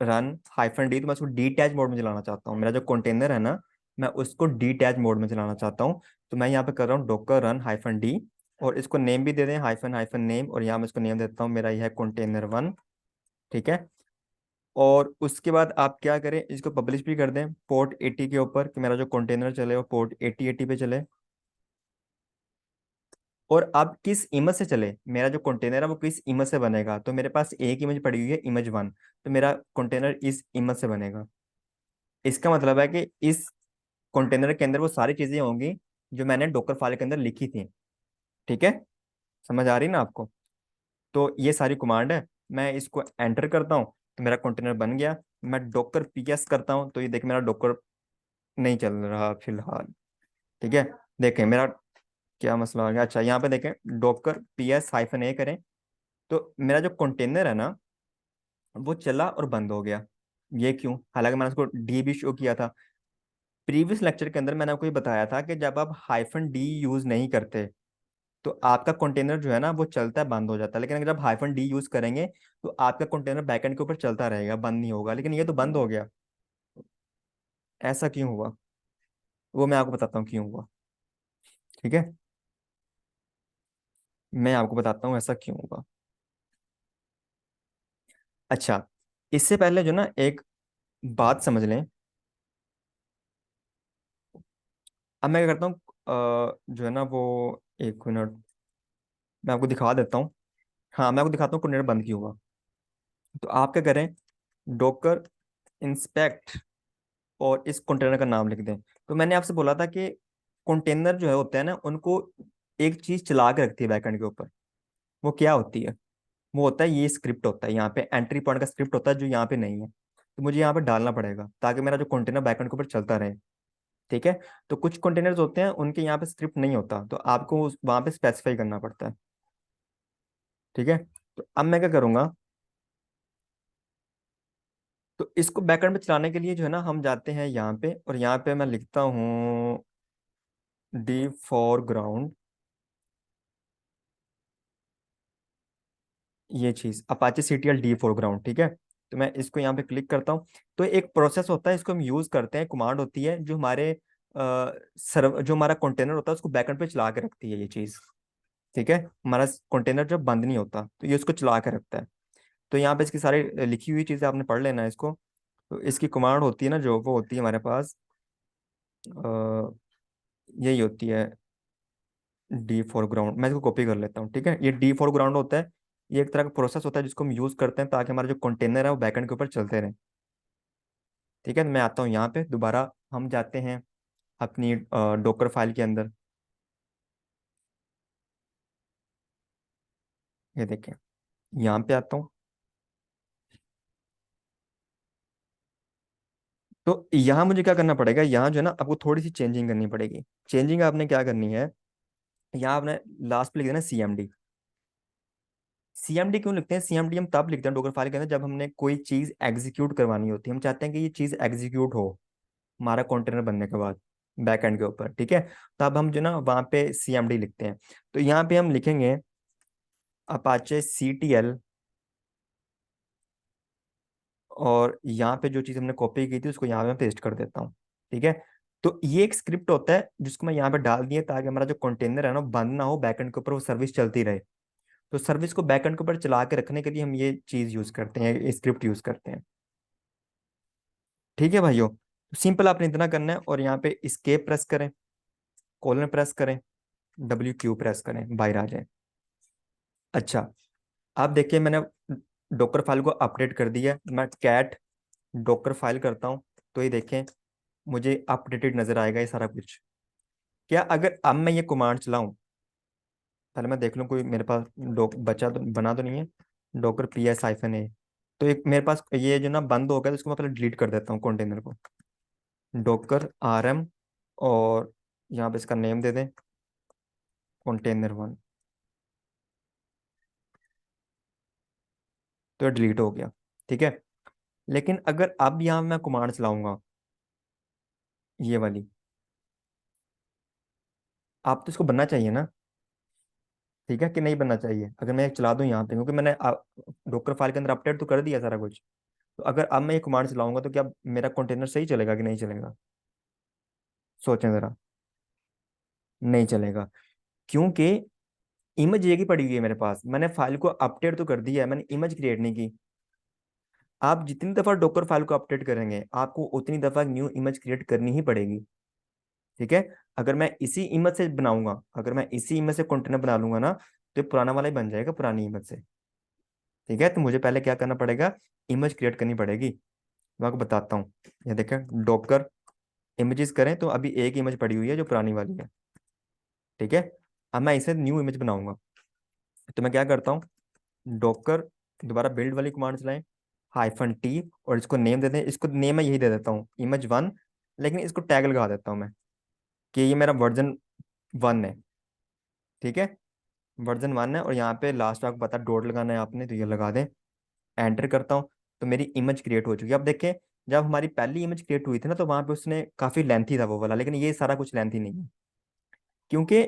रन -d। तो मैं उसको डीटैच मोड में चलाना चाहता हूँ, मेरा जो कंटेनर है ना, मैं उसको डीटैच मोड में चलाना चाहता हूँ। तो मैं यहाँ पे कर रहा हूँ डॉकर रन -d, और इसको नेम भी दे दें हाइफन हाइफन नेम, और यहाँ मैं इसको नेम देता हूँ मेरा यह है कंटेनर 1। ठीक है, और उसके बाद आप क्या करें, इसको पब्लिश भी कर दें पोर्ट 80 के ऊपर, कि मेरा जो कंटेनर चले वो पोर्ट 8080 पे चले। और अब किस इमेज से चले, मेरा जो कंटेनर है वो किस इमेज से बनेगा, तो मेरे पास एक इमेज पड़ी हुई है इमेज 1, तो मेरा कंटेनर इस इमेज से बनेगा। इसका मतलब है कि इस कंटेनर के अंदर वो सारी चीजें होंगी जो मैंने डॉकर फाइल के अंदर लिखी थी। ठीक है, समझ आ रही ना आपको। तो ये सारी कमांड है, मैं इसको एंटर करता हूँ तो मेरा कंटेनर बन गया। मैं डॉकर पीएस करता हूँ तो ये देखिए मेरा डॉकर नहीं चल रहा फिलहाल। ठीक है, देखें मेरा क्या मसला आ गया। अच्छा, यहाँ पे देखें डॉकर PS-A करें तो मेरा जो कंटेनर है ना वो चला और बंद हो गया। ये क्यों, हालांकि मैंने उसको डी भी शो किया था। प्रीवियस लेक्चर के अंदर मैंने आपको ये बताया था कि जब आप -d यूज नहीं करते तो आपका कंटेनर जो है ना वो चलता है, बंद हो जाता है। लेकिन अगर आप -d यूज करेंगे तो आपका कंटेनर बैकएंड के ऊपर चलता रहेगा, बंद नहीं होगा। लेकिन ये तो बंद हो गया, ऐसा क्यों हुआ, वो मैं आपको बताता हूँ क्यों हुआ। ठीक है, मैं आपको बताता हूँ ऐसा क्यों हुआ। अच्छा, इससे पहले जो ना एक बात समझ लें। अब मैं क्या करता हूँ, जो है ना वो, एक मिनट मैं आपको दिखा देता हूँ। हाँ, मैं आपको दिखाता हूँ कंटेनर बंद क्यों हुआ। तो आप क्या करें, डॉकर इंस्पेक्ट और इस कंटेनर का नाम लिख दें। तो मैंने आपसे बोला था कि कंटेनर जो है होते हैं ना उनको एक चीज चला के रखती है बैकएंड के ऊपर। वो क्या होती है, वो होता है ये स्क्रिप्ट होता है, यहाँ पे एंट्री पॉइंट का स्क्रिप्ट होता है जो यहाँ पे नहीं है। तो मुझे यहाँ पे डालना पड़ेगा ताकि मेरा जो कंटेनर बैकएंड के ऊपर चलता रहे। ठीक है, तो कुछ कंटेनर्स होते हैं उनके यहाँ पे स्क्रिप्ट नहीं होता, तो आपको वहां पे स्पेसिफाई करना पड़ता है। ठीक है, तो अब मैं क्या करूंगा, तो इसको बैकएंड में चलाने के लिए जो है ना हम जाते हैं यहाँ पे, और यहाँ पे मैं लिखता हूँ डी फॉर ग्राउंड, ये चीज Apache CTL D for ground. ठीक है, तो मैं इसको यहाँ पे क्लिक करता हूँ। तो एक प्रोसेस होता है, इसको हम यूज करते हैं, कमांड होती है जो हमारे सर्व जो हमारा कंटेनर होता है उसको बैकएंड पे चला के रखती है ये चीज। ठीक है, हमारा कंटेनर जब बंद नहीं होता तो ये उसको चला के रखता है। तो यहाँ पे इसकी सारी लिखी हुई चीजें आपने पढ़ लेना है इसको। तो इसकी कमांड होती है ना जो, वो होती है हमारे पास, यही होती है डी फॉर ग्राउंड। मैं इसको कॉपी कर लेता हूँ। ठीक है, ये डी फॉर ग्राउंड होता है, ये एक तरह का प्रोसेस होता है जिसको हम यूज करते हैं ताकि हमारा जो कंटेनर है वो बैकएंड के ऊपर चलते रहे। ठीक है, मैं आता हूँ यहाँ पे दोबारा, हम जाते हैं अपनी डॉकर फाइल के अंदर। ये देखें, यहाँ पे आता हूँ। तो यहाँ मुझे क्या करना पड़ेगा, यहाँ जो है ना आपको थोड़ी सी चेंजिंग करनी पड़ेगी। चेंजिंग आपने क्या करनी है, यहाँ आपने लास्ट पे लिख देना CMD। CMD क्यों लिखते हैं, CMD हम तब लिखते हैं डॉकर फाइल के अंदर जब हमने कोई चीज एग्जीक्यूट करवानी होती है। हम चाहते हैं कि ये चीज एग्जीक्यूट हो हमारा कंटेनर बनने के बाद बैकएंड के ऊपर। ठीक है, तब हम जो ना वहाँ पे CMD लिखते हैं। तो यहाँ पे हम लिखेंगे अपाचे CTL, और यहाँ पे जो चीज़ हमने कॉपी की थी उसको यहाँ पे मैं पेस्ट कर देता हूँ। ठीक है, तो ये एक स्क्रिप्ट होता है जिसको मैं यहाँ पे डाल दिया ताकि हमारा जो कंटेनर है ना बंद ना हो, बैकएंड के ऊपर वो सर्विस चलती रहे। तो सर्विस को बैकएंड के ऊपर चला के रखने के लिए हम ये चीज़ यूज करते हैं, स्क्रिप्ट यूज करते हैं। ठीक है भाइयों, तो सिंपल आपने इतना करना है, और यहाँ पे स्केप प्रेस करें, कॉलन प्रेस करें, WQ प्रेस करें, बाहर आ जाए। अच्छा, आप देखिए मैंने डॉकर फाइल को अपडेट कर दिया। मैं कैट डॉकर फाइल करता हूँ तो ये देखें मुझे अपडेटेड नजर आएगा ये सारा कुछ। क्या अगर अब मैं ये कमांड चलाऊं, पहले मैं देख लूं कोई मेरे पास डॉक बचा तो बना तो नहीं है, डॉकर PS-A। तो एक मेरे पास ये जो ना बंद हो गया तो इसको मैं पहले डिलीट कर देता हूँ कंटेनर को। डॉकर RM, और यहाँ पे इसका नेम दे दें कंटेनर 1। तो डिलीट हो गया। ठीक है, लेकिन अगर अब यहाँ मैं कमांड चलाऊंगा ये वाली, आप तो इसको बनना चाहिए ना, ठीक है कि नहीं बनना चाहिए? अगर मैं चला दूं यहाँ पे, क्योंकि मैंने डॉकर फाइल के अंदर अपडेट तो कर दिया सारा कुछ, तो अगर अब मैं ये कमांड चलाऊंगा तो क्या मेरा कंटेनर सही चलेगा कि नहीं चलेगा? सोचें जरा। नहीं चलेगा, क्योंकि इमेज एक ही पड़ी हुई है मेरे पास, मैंने फाइल को अपडेट तो कर दिया है, मैंने इमेज क्रिएट नहीं की। आप जितनी दफा डॉकर फाइल को अपडेट करेंगे आपको उतनी दफा न्यू इमेज क्रिएट करनी ही पड़ेगी। ठीक है, अगर मैं इसी इमेज से बनाऊंगा, अगर मैं इसी इमेज से कंटेनर बना लूंगा ना, तो ये पुराना वाला ही बन जाएगा पुरानी इमेज से। ठीक है, तो मुझे पहले क्या करना पड़ेगा, इमेज क्रिएट करनी पड़ेगी। मैं आपको बताता हूँ। ये देखें, डॉकर इमेजेस करें तो अभी एक इमेज पड़ी हुई है जो पुरानी वाली है। ठीक है, अब मैं इसे न्यू इमेज बनाऊंगा, तो मैं क्या करता हूँ, डॉकर दोबारा बिल्ड वाली कमांड चलाएं, -t, और इसको नेम दे दें। इसको नेम मैं यही दे देता हूँ, image1, लेकिन इसको टैग लगा देता हूँ मैं कि ये मेरा वर्जन 1 है। ठीक है, वर्जन 1 है, और यहाँ पे लास्ट आपको पता डॉट लगाना है आपने, तो ये लगा दें। एंटर करता हूँ, तो मेरी इमेज क्रिएट हो चुकी है। अब देखें, जब हमारी पहली इमेज क्रिएट हुई थी ना, तो वहां पे उसने काफी लेंथी था वो वाला, लेकिन ये सारा कुछ लेंथी नहीं है, क्योंकि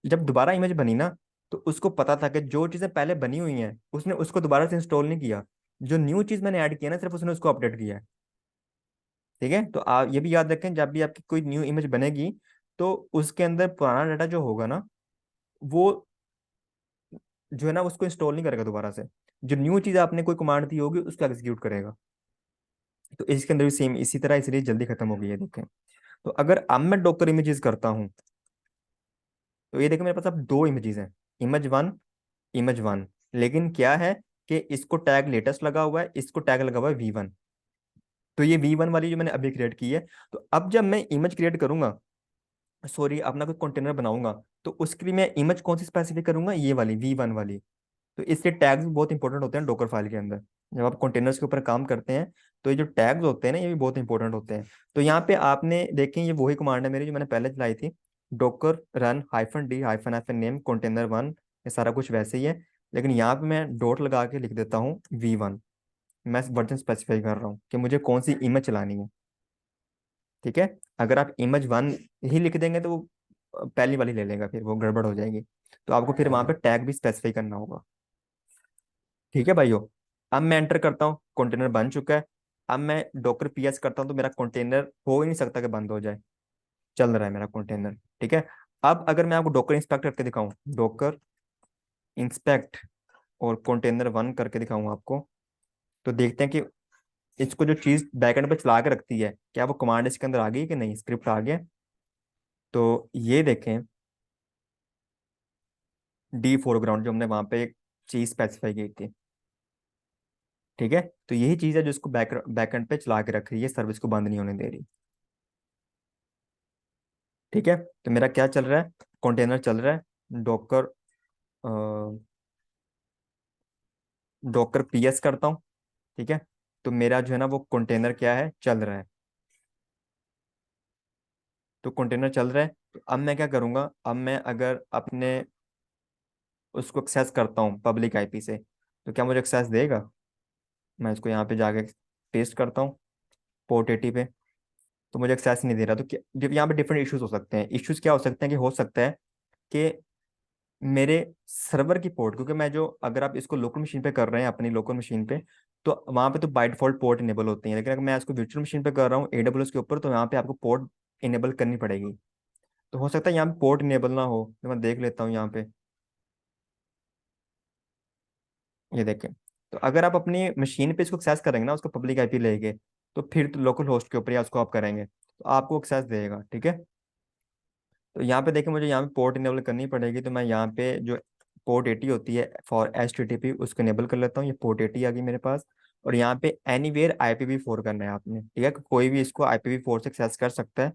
जब दोबारा इमेज बनी ना, तो उसको पता था कि जो चीजें पहले बनी हुई हैं उसने उसको दोबारा से इंस्टॉल नहीं किया, जो न्यू चीज मैंने ऐड किया ना सिर्फ उसने उसको अपडेट किया है। ठीक है, तो आप ये भी याद रखें, जब भी आपकी कोई न्यू इमेज बनेगी तो उसके अंदर पुराना डाटा जो होगा ना, वो जो है ना उसको इंस्टॉल नहीं करेगा दोबारा से, जो न्यू चीज आपने कोई कमांड दी होगी उसको एग्जीक्यूट करेगा। तो इसके अंदर भी सेम इसी तरह, इसलिए जल्दी खत्म हो गई है देखें। तो अगर अब मैं डॉकर इमेजेस करता हूँ, तो ये देखें मेरे पास अब दो इमेजेस हैं, इमेज 1, लेकिन क्या है कि इसको टैग लेटेस्ट लगा हुआ है, इसको टैग लगा हुआ है V1। तो ये V1 वाली जो मैंने अभी क्रिएट की है, तो अब जब मैं इमेज क्रिएट करूंगा, सॉरी अपना कोई कंटेनर बनाऊंगा, तो उसके लिए मैं इमेज कौन सी स्पेसिफिक करूंगा, ये वाली V1 वाली। तो इसलिए टैग्स भी बहुत इंपॉर्टेंट होते हैं डॉकर फाइल के अंदर। जब आप कंटेनर्स के ऊपर काम करते हैं तो ये जो टैग्स होते हैं ना, ये भी बहुत इंपॉर्टेंट होते हैं। तो यहाँ पे आपने देखें, ये वही कमांड है मेरी जो मैंने पहले चलाई थी, Docker run -d-f name container 1, ये सारा कुछ वैसे ही है, लेकिन यहाँ पे मैं डॉट लगा के लिख देता हूँ V1। मैं वर्जन स्पेसिफाई कर रहा हूँ कि मुझे कौन सी इमेज चलानी है। ठीक है, अगर आप इमेज 1 ही लिख देंगे तो वो पहली वाली ले लेगा, फिर वो गड़बड़ हो जाएगी। तो आपको फिर वहां पे टैग भी स्पेसिफाई करना होगा। ठीक है भाइयों, अब मैं एंटर करता हूँ, कंटेनर बन चुका है। अब मैं डॉकर PS करता हूँ, तो मेरा कंटेनर हो ही नहीं सकता कि बंद हो जाए, चल रहा है मेरा कंटेनर। ठीक है, अब अगर मैं आपको डॉकर इंस्पेक्ट करके दिखाऊं, डॉकर इंस्पेक्ट और कंटेनर 1 करके दिखाऊं आपको, तो देखते हैं कि इसको जो चीज बैकएंड पे चला के रखती है, क्या वो कमांड इसके अंदर आ गई कि नहीं, स्क्रिप्ट आ गया। तो ये देखें, डी फोरग्राउंड जो हमने वहां पे एक चीज स्पेसिफाई की थी। ठीक है, तो यही चीज है जो इसको बैकएंड पे चला के रख रही है, सर्विस को बंद नहीं होने दे रही। ठीक है, तो मेरा क्या चल रहा है, कंटेनर चल रहा है, डॉकर डॉकर PS करता हूँ। ठीक है, तो मेरा जो है ना वो कंटेनर क्या है, चल रहा है। तो कंटेनर चल रहा है, तो अब मैं क्या करूंगा, अब मैं अगर अपने उसको एक्सेस करता हूँ पब्लिक IP से, तो क्या मुझे एक्सेस देगा? मैं इसको यहाँ पे जाके पेस्ट करता हूँ पोर्ट 80 पे, तो मुझे एक्सेस नहीं दे रहा। तो क्या, यहाँ पे डिफरेंट इश्यूज हो सकते हैं। इश्यूज क्या हो सकते हैं कि हो सकता है कि मेरे सर्वर की पोर्ट, क्योंकि मैं जो, अगर आप इसको लोकल मशीन पे कर रहे हैं अपनी लोकल मशीन पे, तो वहां पे तो बाय डिफॉल्ट पोर्ट इनेबल होती है, लेकिन अगर मैं इसको वर्चुअल मशीन पे कर रहा हूँ AWS के ऊपर, तो यहाँ पे आपको पोर्ट इनेबल करनी पड़ेगी। तो हो सकता है यहाँ पे पोर्ट इनेबल ना हो, तो मैं देख लेता हूँ यहाँ पे। ये देखें, तो अगर आप अपनी मशीन पे इसको एक्सेस करेंगे ना, उसको पब्लिक IP लेके, तो फिर तो लोकल होस्ट के ऊपर या उसको आप करेंगे तो आपको एक्सेस देगा। ठीक है, तो यहाँ पे देखें, मुझे यहाँ पे पोर्ट इनेबल करनी पड़ेगी, तो मैं यहाँ पे जो पोर्ट 80 होती है फॉर HTTP, उसको इनेबल कर लेता हूँ। ये पोर्ट 80 आ गई मेरे पास, और यहाँ पे एनीवेयर IPv4 करना है आपने। ठीक है, कोई भी इसको IPv4 से एक्सेस कर सकता है।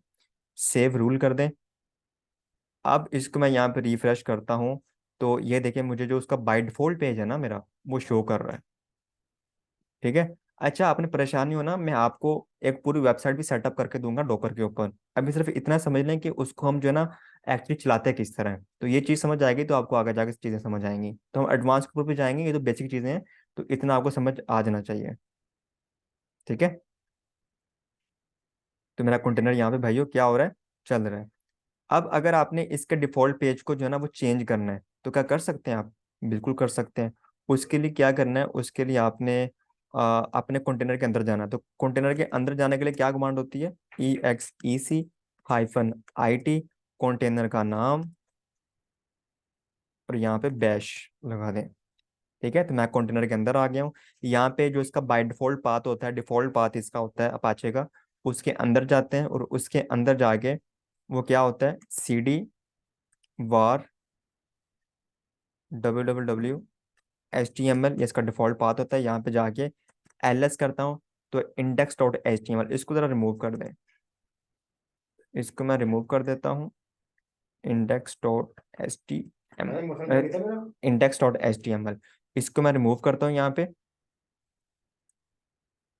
सेव रूल कर दें। अब इसको मैं यहाँ पे रिफ्रेश करता हूँ, तो ये देखें, मुझे जो उसका बाय डिफॉल्ट पेज है ना मेरा, वो शो कर रहा है। ठीक है, अच्छा आपने परेशानी हो ना, मैं आपको एक पूरी वेबसाइट भी सेटअप करके दूंगा डॉकर के ऊपर। अभी सिर्फ इतना समझ लें कि उसको हम जो है ना एक्चुअली चलाते हैं किस तरह है, तो ये चीज़ समझ आएगी तो आपको आगे जाके चीज़ें समझ आएंगी। तो हम एडवांस के ऊपर भी जाएंगे, ये तो बेसिक चीज़ें हैं, तो इतना आपको समझ आ जाना चाहिए। ठीक है, तो मेरा कंटेनर यहाँ पे भाइयों क्या हो रहा है, चल रहा है। अब अगर आपने इसके डिफॉल्ट पेज को जो है ना वो चेंज करना है, तो क्या कर सकते हैं आप? बिल्कुल कर सकते हैं। उसके लिए क्या करना है, उसके लिए आपने अपने कंटेनर के अंदर जाना है। तो कंटेनर के अंदर जाने के लिए क्या कमांड होती है, EXEC-IT, कंटेनर का नाम, और यहाँ पे बैश लगा दें। ठीक है, तो मैं कंटेनर के अंदर आ गया हूँ। यहाँ पे जो इसका बाय डिफॉल्ट पाथ होता है, डिफॉल्ट पाथ इसका होता है अपाचे का, उसके अंदर जाते हैं और उसके अंदर जाके वो क्या होता है, CD var www HTML, ये इसका डिफॉल्ट पाथ होता है। यहाँ पे जाके ls करता हूँ, तो index.html, इसको जरा रिमूव कर दें। इसको मैं रिमूव कर देता हूँ, index.html, इसको मैं रिमूव करता हूँ यहाँ पे।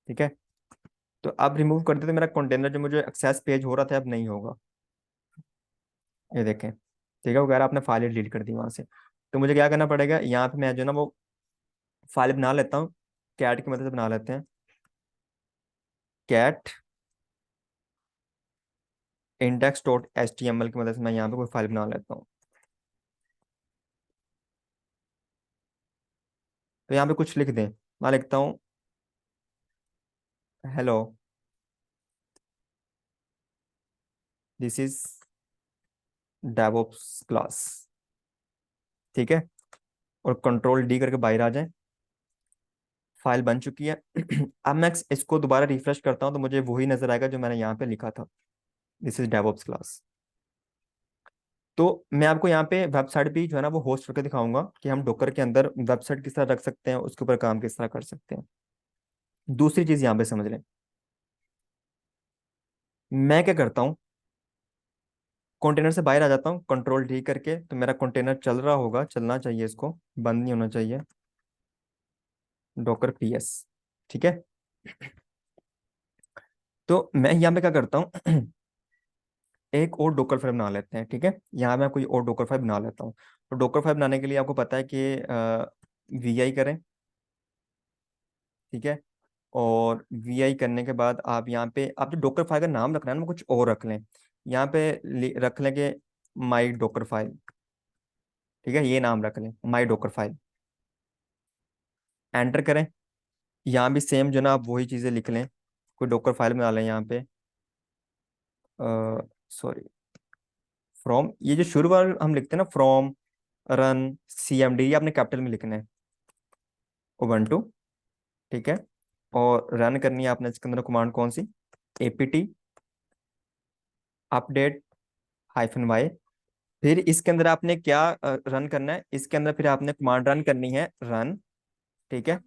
ठीक है, तो अब रिमूव कर देते, मेरा कंटेनर जो मुझे एक्सेस पेज हो रहा था अब नहीं होगा। ये देखें, ठीक है, वगैरह आपने फाइल डिलीट कर दी वहां से। तो मुझे क्या करना पड़ेगा, यहाँ पे मैं जो ना वो फाइल बना लेता हूँ, कैट की मदद से बना लेते हैं। कैट index.html की मदद से मैं यहाँ पे कोई फाइल बना लेता हूँ। तो यहाँ पे कुछ लिख दें, मैं लिखता हूँ hello, this is DevOps class. ठीक है, और कंट्रोल D करके बाहर आ जाए। फाइल बन चुकी है। अब मैं इसको दोबारा रिफ्रेश करता हूँ तो मुझे वही नजर आएगा जो मैंने यहाँ पे लिखा था, दिस इज डेवऑप्स क्लास। तो मैं आपको यहाँ पे वेबसाइट भी जो है ना वो होस्ट करके दिखाऊंगा कि हम डॉकर के अंदर वेबसाइट किस तरह रख सकते हैं, उसके ऊपर काम किस तरह कर सकते हैं। दूसरी चीज यहाँ पे समझ लें, मैं क्या करता हूँ, कंटेनर से बाहर आ जाता हूँ कंट्रोल D करके, तो मेरा कंटेनर चल रहा होगा, चलना चाहिए, इसको बंद नहीं होना चाहिए, डॉकर PS। ठीक है, तो मैं यहाँ पे क्या करता हूँ, एक और डॉकर फाइल बना लेते हैं। ठीक है, यहाँ मैं कोई और डॉकर फाइल बना लेता हूँ। तो डॉकर फाइल बनाने के लिए आपको पता है कि VI करें। ठीक है, और VI करने के बाद आप यहाँ पे आप जो डॉकर फाइल का नाम रखना है ना वो कुछ और रख लें। यहाँ पे रख लेंगे माई डॉकर फाइल। ठीक है, ये नाम रख लें माई डॉकर फाइल, एंटर करें। यहाँ भी सेम जो ना आप वही चीज़ें लिख लें, कोई डॉकर फाइल बना लें यहाँ पे, सॉरी, फ्रॉम, ये जो शुरू वाला हम लिखते हैं ना, फ्रॉम रन CMD, ये आपने कैपिटल में लिखना है, उबंटू। ठीक है, और रन करनी है आपने इसके अंदर कमांड कौन सी, APT अपडेट -y। फिर इसके अंदर आपने क्या रन करना है, इसके अंदर फिर आपने कमांड रन करनी है, रन। ठीक है,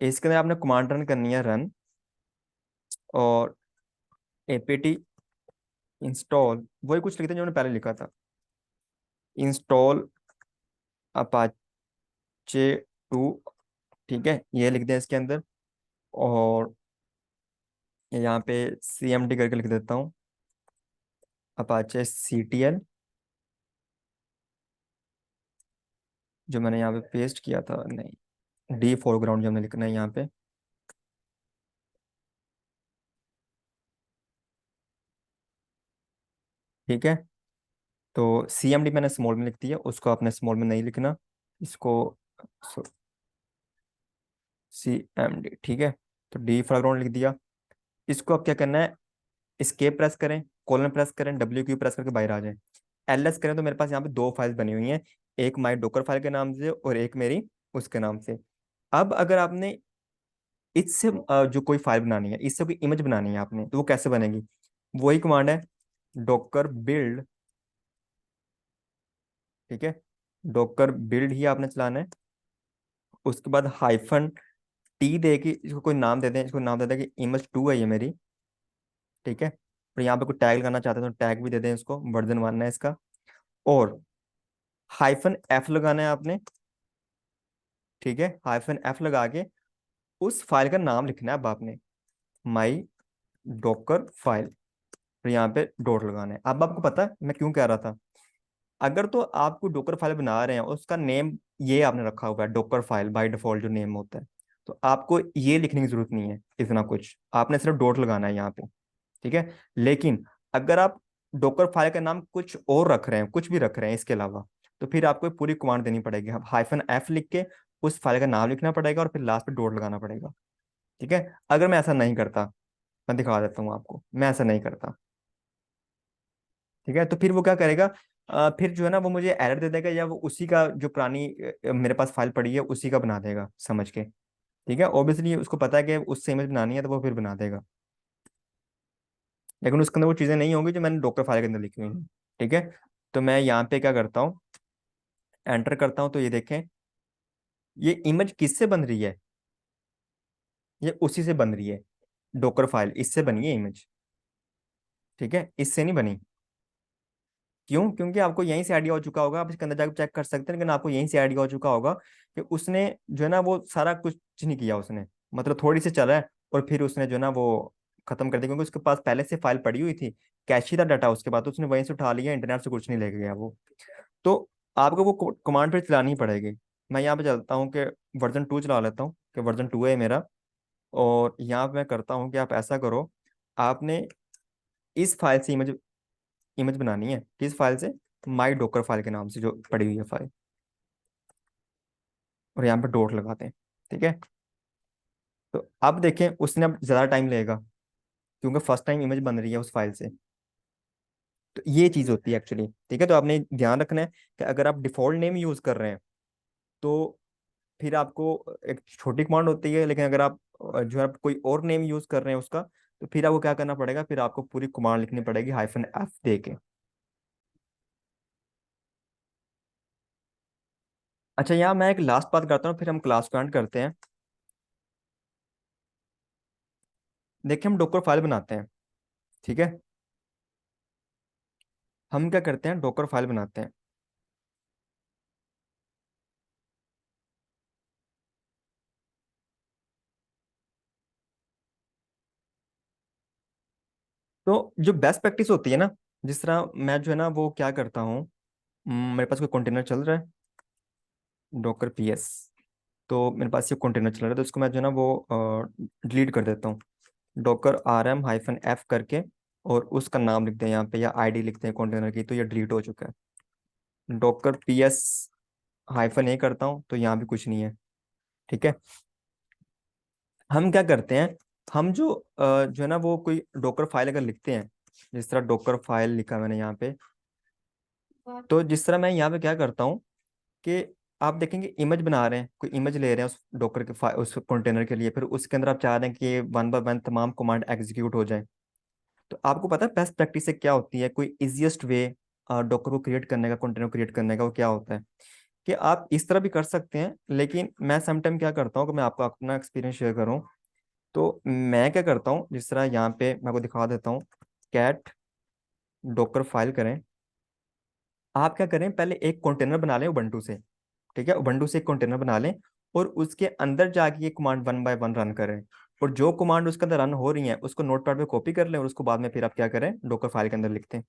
इसके अंदर आपने कमांड रन करनी है, रन, और APT इंस्टॉल, वही कुछ लिखते हैं जो मैंने पहले लिखा था, इंस्टॉल अपाचे 2। ठीक है, ये लिख दें इसके अंदर, और यहाँ पे CMD करके लिख देता हूँ, अपाचे CTL, जो मैंने यहाँ पे पेस्ट किया था, नहीं, D फोरग्राउंड जो हमने लिखना है यहाँ पे। ठीक है, तो CMD मैंने स्मॉल में लिख दिया, उसको आपने स्मॉल में नहीं लिखना, इसको CMD। ठीक है, तो D फोरग्राउंड लिख दिया। इसको अब क्या करना है, escape प्रेस करें, कॉलन प्रेस करें, WQ प्रेस करके बाहर आ जाए। LS करें तो मेरे पास यहाँ पे दो फाइल्स बनी हुई हैं, एक माई डॉकर फाइल के नाम से और एक मेरी उसके नाम से। अब अगर आपने इससे जो कोई फाइल बनानी है, इससे कोई इमेज बनानी है आपने, तो वो कैसे बनेगी, वही कमांड है, डॉकर बिल्ड। ठीक है, डॉकर बिल्ड ही आपने चलाना है। उसके बाद -T दे के इसको कोई नाम दे दें, इसको नाम दे दें कि Image 2 है ये मेरी। ठीक है, और यहाँ पे कोई टैग लगाना चाहते हैं तो टैग भी दे दें, इसको वर्जन 1 है इसका। और -F लगाना है आपने। ठीक है, -F लगा के उस फाइल का नाम लिखना है अब आपने, माई डॉकर फाइल, और यहाँ पे डॉट लगाना है। अब आपको पता है मैं क्यों कह रहा था, अगर तो आपको डॉकर फाइल बना रहे हैं उसका नेम ये आपने रखा हुआ है डॉकर फाइल बाय डिफॉल्ट जो नेम होता है, तो आपको ये लिखने की जरूरत नहीं है इतना कुछ, आपने सिर्फ डॉट लगाना है यहाँ पे। ठीक है। लेकिन अगर आप डॉकर फाइल का नाम कुछ और रख रहे हैं, कुछ भी रख रहे हैं इसके अलावा, तो फिर आपको पूरी कमांड देनी पड़ेगी। आप -f लिख के उस फाइल का नाम लिखना पड़ेगा और फिर लास्ट पे डॉट लगाना पड़ेगा। ठीक है। अगर मैं ऐसा नहीं करता, मैं दिखा देता हूँ आपको, मैं ऐसा नहीं करता। ठीक है। तो फिर वो क्या करेगा, फिर जो है ना वो मुझे एरर दे देगा, या वो उसी का जो पुरानी मेरे पास फाइल पड़ी है उसी का बना देगा समझ के। ठीक है। ऑब्वियसली उसको पता है कि उससे इमेज बनानी है तो वो फिर बना देगा, लेकिन उसके अंदर वो चीज़ें नहीं होंगी जो मैंने डॉकर फाइल के अंदर लिखी हुई हैं। ठीक है। तो मैं यहाँ पे क्या करता हूँ, एंटर करता हूँ, तो ये देखें ये इमेज किससे बन रही है, ये उसी से बन रही है। डॉकर फाइल इससे बनी है इमेज। ठीक है, इससे नहीं बनी। क्यों? क्योंकि आपको यहीं से आइडिया हो चुका होगा, आप इसके अंदर जाकर चेक कर सकते हैं, लेकिन आपको यहीं से आइडिया हो चुका होगा कि उसने जो है ना वो सारा कुछ नहीं किया उसने, मतलब थोड़ी सी चला है और फिर उसने जो है ना वो खत्म कर दिया, क्योंकि उसके पास पहले से फाइल पड़ी हुई थी, कैशी था डाटा उसके बाद, तो उसने वहीं से उठा लिया, इंटरनेट से कुछ नहीं लेके गया वो। तो आपको वो कमांड फिर चलानी पड़ेगी। मैं यहाँ पे चलता हूँ कि वर्जन 2 चला लेता हूँ, कि वर्जन 2 है मेरा। और यहाँ पे मैं करता हूँ कि आप ऐसा करो, आपने इस फाइल से इमेज इमेज बनानी है। किस फाइल से? माई डॉकर फाइल के नाम से जो पड़ी हुई है फाइल, और यहाँ पे डॉट लगाते हैं। ठीक है। तो अब देखें उसने अब ज्यादा टाइम लगेगा, क्योंकि फर्स्ट टाइम इमेज बन रही है उस फाइल से। तो ये चीज होती है एक्चुअली। ठीक है। तो आपने ध्यान रखना है कि अगर आप डिफॉल्ट नेम यूज कर रहे हैं तो फिर आपको एक छोटी कमांड होती है, लेकिन अगर आप जो है कोई और नेम यूज कर रहे हैं उसका, तो फिर आपको क्या करना पड़ेगा, फिर आपको पूरी कमांड लिखनी पड़ेगी -f दे के। अच्छा, यहाँ मैं एक लास्ट बात करता हूँ, फिर हम क्लास को एंड करते हैं। देखिए हम डॉकर फाइल बनाते हैं। ठीक है। हम क्या करते हैं, डॉकर फाइल बनाते हैं। तो जो बेस्ट प्रैक्टिस होती है ना, जिस तरह मैं जो है ना वो क्या करता हूँ, मेरे पास कोई कंटेनर चल रहा है, डॉकर पीएस, तो मेरे पास ये कंटेनर चल रहा है, तो इसको मैं जो है ना वो डिलीट कर देता हूँ। डॉकर RM-F करके, और उसका नाम लिखते हैं यहाँ पे, या आईडी लिखते हैं कंटेनर की, तो ये डिलीट हो चुका है। डॉकर PS-A करता हूँ, तो यहाँ भी कुछ नहीं है। ठीक है। हम क्या करते हैं, हम जो है ना वो कोई डॉकर फाइल अगर लिखते हैं, जिस तरह डॉकर फाइल लिखा मैंने यहाँ पे, तो जिस तरह मैं यहाँ पे क्या करता हूँ कि आप देखेंगे इमेज बना रहे हैं, कोई इमेज ले रहे हैं उस डॉकर के उस कंटेनर के लिए, फिर उसके अंदर आप चाह रहे हैं कि वन बाय वन तमाम कमांड एग्जीक्यूट हो जाए। तो आपको पता है बेस्ट प्रैक्टिस से क्या होती है, कोई इजीएस्ट वे डॉकर को क्रिएट करने का, कंटेनर क्रिएट करने का, वो क्या होता है कि आप इस तरह भी कर सकते हैं, लेकिन मैं समटाइम क्या करता हूँ कि मैं आपको अपना एक्सपीरियंस शेयर करूँ, तो मैं क्या करता हूँ, जिस तरह यहाँ पे मैं आपको दिखा देता हूँ, कैट डॉकर फाइल करें। आप क्या करें, पहले एक कंटेनर बना लें उबंटू से। ठीक है, उबंटू से एक कंटेनर बना लें, और उसके अंदर जाके ये command one by one run करें, और जो कमांड उसके अंदर रन हो रही है उसको नोटपैड पे कॉपी कर लें, और उसको बाद में फिर आप क्या करें, डॉकर फाइल के अंदर लिखते हैं।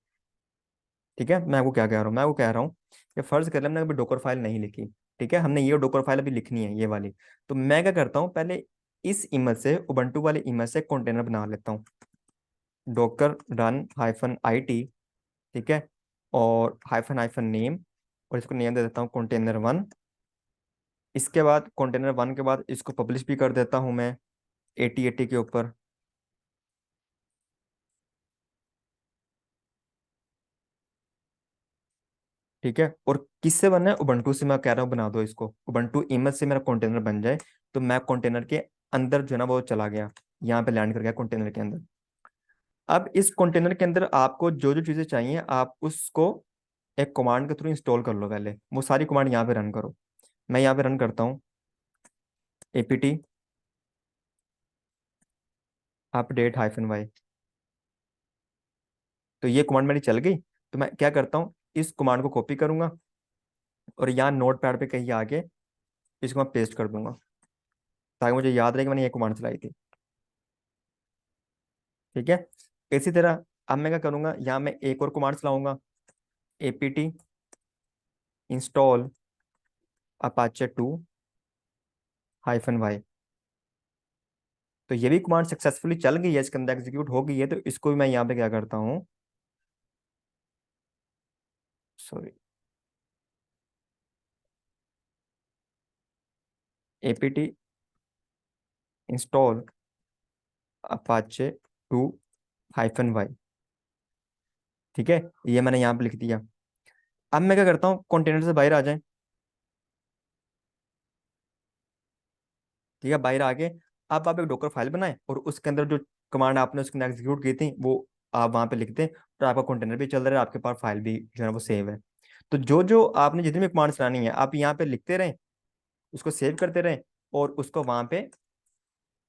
ठीक है। मैं वो क्या कह रहा हूँ, मैं वो कह रहा हूँ कि फर्ज कर लें हमने अभी डॉकर फाइल नहीं लिखी। ठीक है, हमने ये डॉकर फाइल अभी लिखनी है, ये वाली। तो मैं क्या करता हूँ, पहले इस इमेज से, उबंटू वाले इमेज से कंटेनर बना लेता हूँ, डॉकर run-it। ठीक है। और हाइफन नेम, और इसको नेम दे देता हूँ कंटेनर 1। इसके बाद कंटेनर 1 के बाद इसको पब्लिश भी कर देता हूँ मैं 8080 के ऊपर। ठीक है। और किससे बनना है, उबंटू से, मैं कह रहा हूँ बना दो इसको, उबंटू इमेज से मेरा कंटेनर बन जाए, तो मैं कंटेनर के अंदर जो है ना वो चला गया, यहाँ पे लैंड कर गया कंटेनर के अंदर। अब इस कंटेनर के अंदर आपको जो जो चीज़ें चाहिए आप उसको एक कमांड के थ्रू इंस्टॉल कर लो, पहले वो सारी कमांड यहाँ पे रन करो। मैं यहाँ पे रन करता हूँ APT update-y। तो ये कमांड मेरी चल गई। तो मैं क्या करता हूँ, इस कमांड को कॉपी करूंगा, और यहाँ नोट पैड पे कहीं आगे इसको मैं पेस्ट कर दूंगा, ताकि मुझे याद रहे कि मैंने ये कमांड चलाई थी। ठीक है। इसी तरह अब मैं क्या करूंगा, यहाँ मैं एक और कमांड चलाऊंगा, APT इंस्टॉल अपाचे 2-y। तो ये भी कमांड सक्सेसफुली चल गई है, इसके अंदर एग्जीक्यूट हो गई है, तो इसको भी मैं यहाँ पे क्या करता हूँ, sorry, APT install Apache 2-y। ठीक है, ये मैंने यहाँ पे लिख दिया। अब मैं क्या करता हूँ, कंटेनर से बाहर आ जाए। ठीक है, बाहर आके अब आप एक डॉकर फाइल बनाएं और उसके अंदर जो कमांड आपने उसके अंदर एग्जीक्यूट की थी वो आप वहां पे लिख दें, तो आपका कंटेनर भी चल रहा है, आपके पास फाइल भी जो है वो सेव है। तो जो जो आपने जितनी भी कमांड चलानी है आप यहाँ पे लिखते रहें, उसको सेव करते रहें, और उसको वहां पे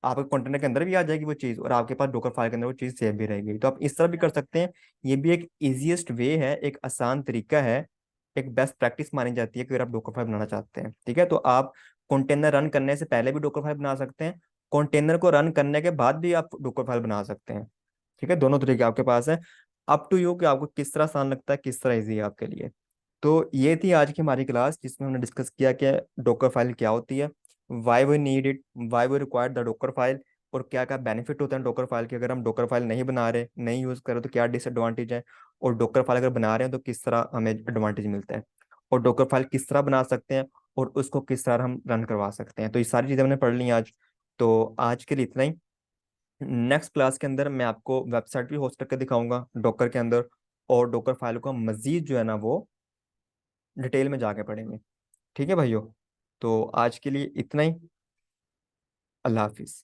आपके कंटेनर के अंदर भी आ जाएगी वो चीज़, और आपके पास डॉकर फाइल के अंदर वो चीज़ सेव भी रहेगी। तो आप इस तरह भी कर सकते हैं। ये भी एक इजीएस्ट वे है, एक आसान तरीका है, एक बेस्ट प्रैक्टिस मानी जाती है कि अगर आप डॉकर फाइल बनाना चाहते हैं। ठीक है, तो आप कंटेनर रन करने से पहले भी डॉकर फाइल बना सकते हैं, कंटेनर को रन करने के बाद भी आप डॉकर फाइल बना सकते हैं। ठीक है, दोनों तरीके आपके पास है। अप टू यू कि आपको किस तरह आसान लगता है, किस तरह ईजी है आपके लिए। तो ये थी आज की हमारी क्लास, जिसमें हमने डिस्कस किया कि डॉकर फाइल क्या होती है, why we need it, why we require the Docker file, और क्या क्या बेनिफिट होते हैं डॉकर फाइल के। अगर हम डॉकर फाइल नहीं बना रहे, नहीं यूज कर रहे, तो क्या डिसएडवांटेज है, और डॉकर फाइल अगर बना रहे हैं तो किस तरह हमें एडवांटेज मिलता है, और डॉकर फाइल किस तरह बना सकते हैं, और उसको किस तरह हम रन करवा सकते हैं। तो ये सारी चीज़ें हमने पढ़ ली हैं आज। तो आज के लिए इतना ही। नेक्स्ट क्लास के अंदर मैं आपको वेबसाइट भी होस्ट करके दिखाऊंगा डॉकर के अंदर, और डॉकर फाइल को हम मजीद जो है ना वो डिटेल में जाके पढ़ेंगे। ठीक है भाइयों, तो आज के लिए इतना ही। अल्लाह हाफिज।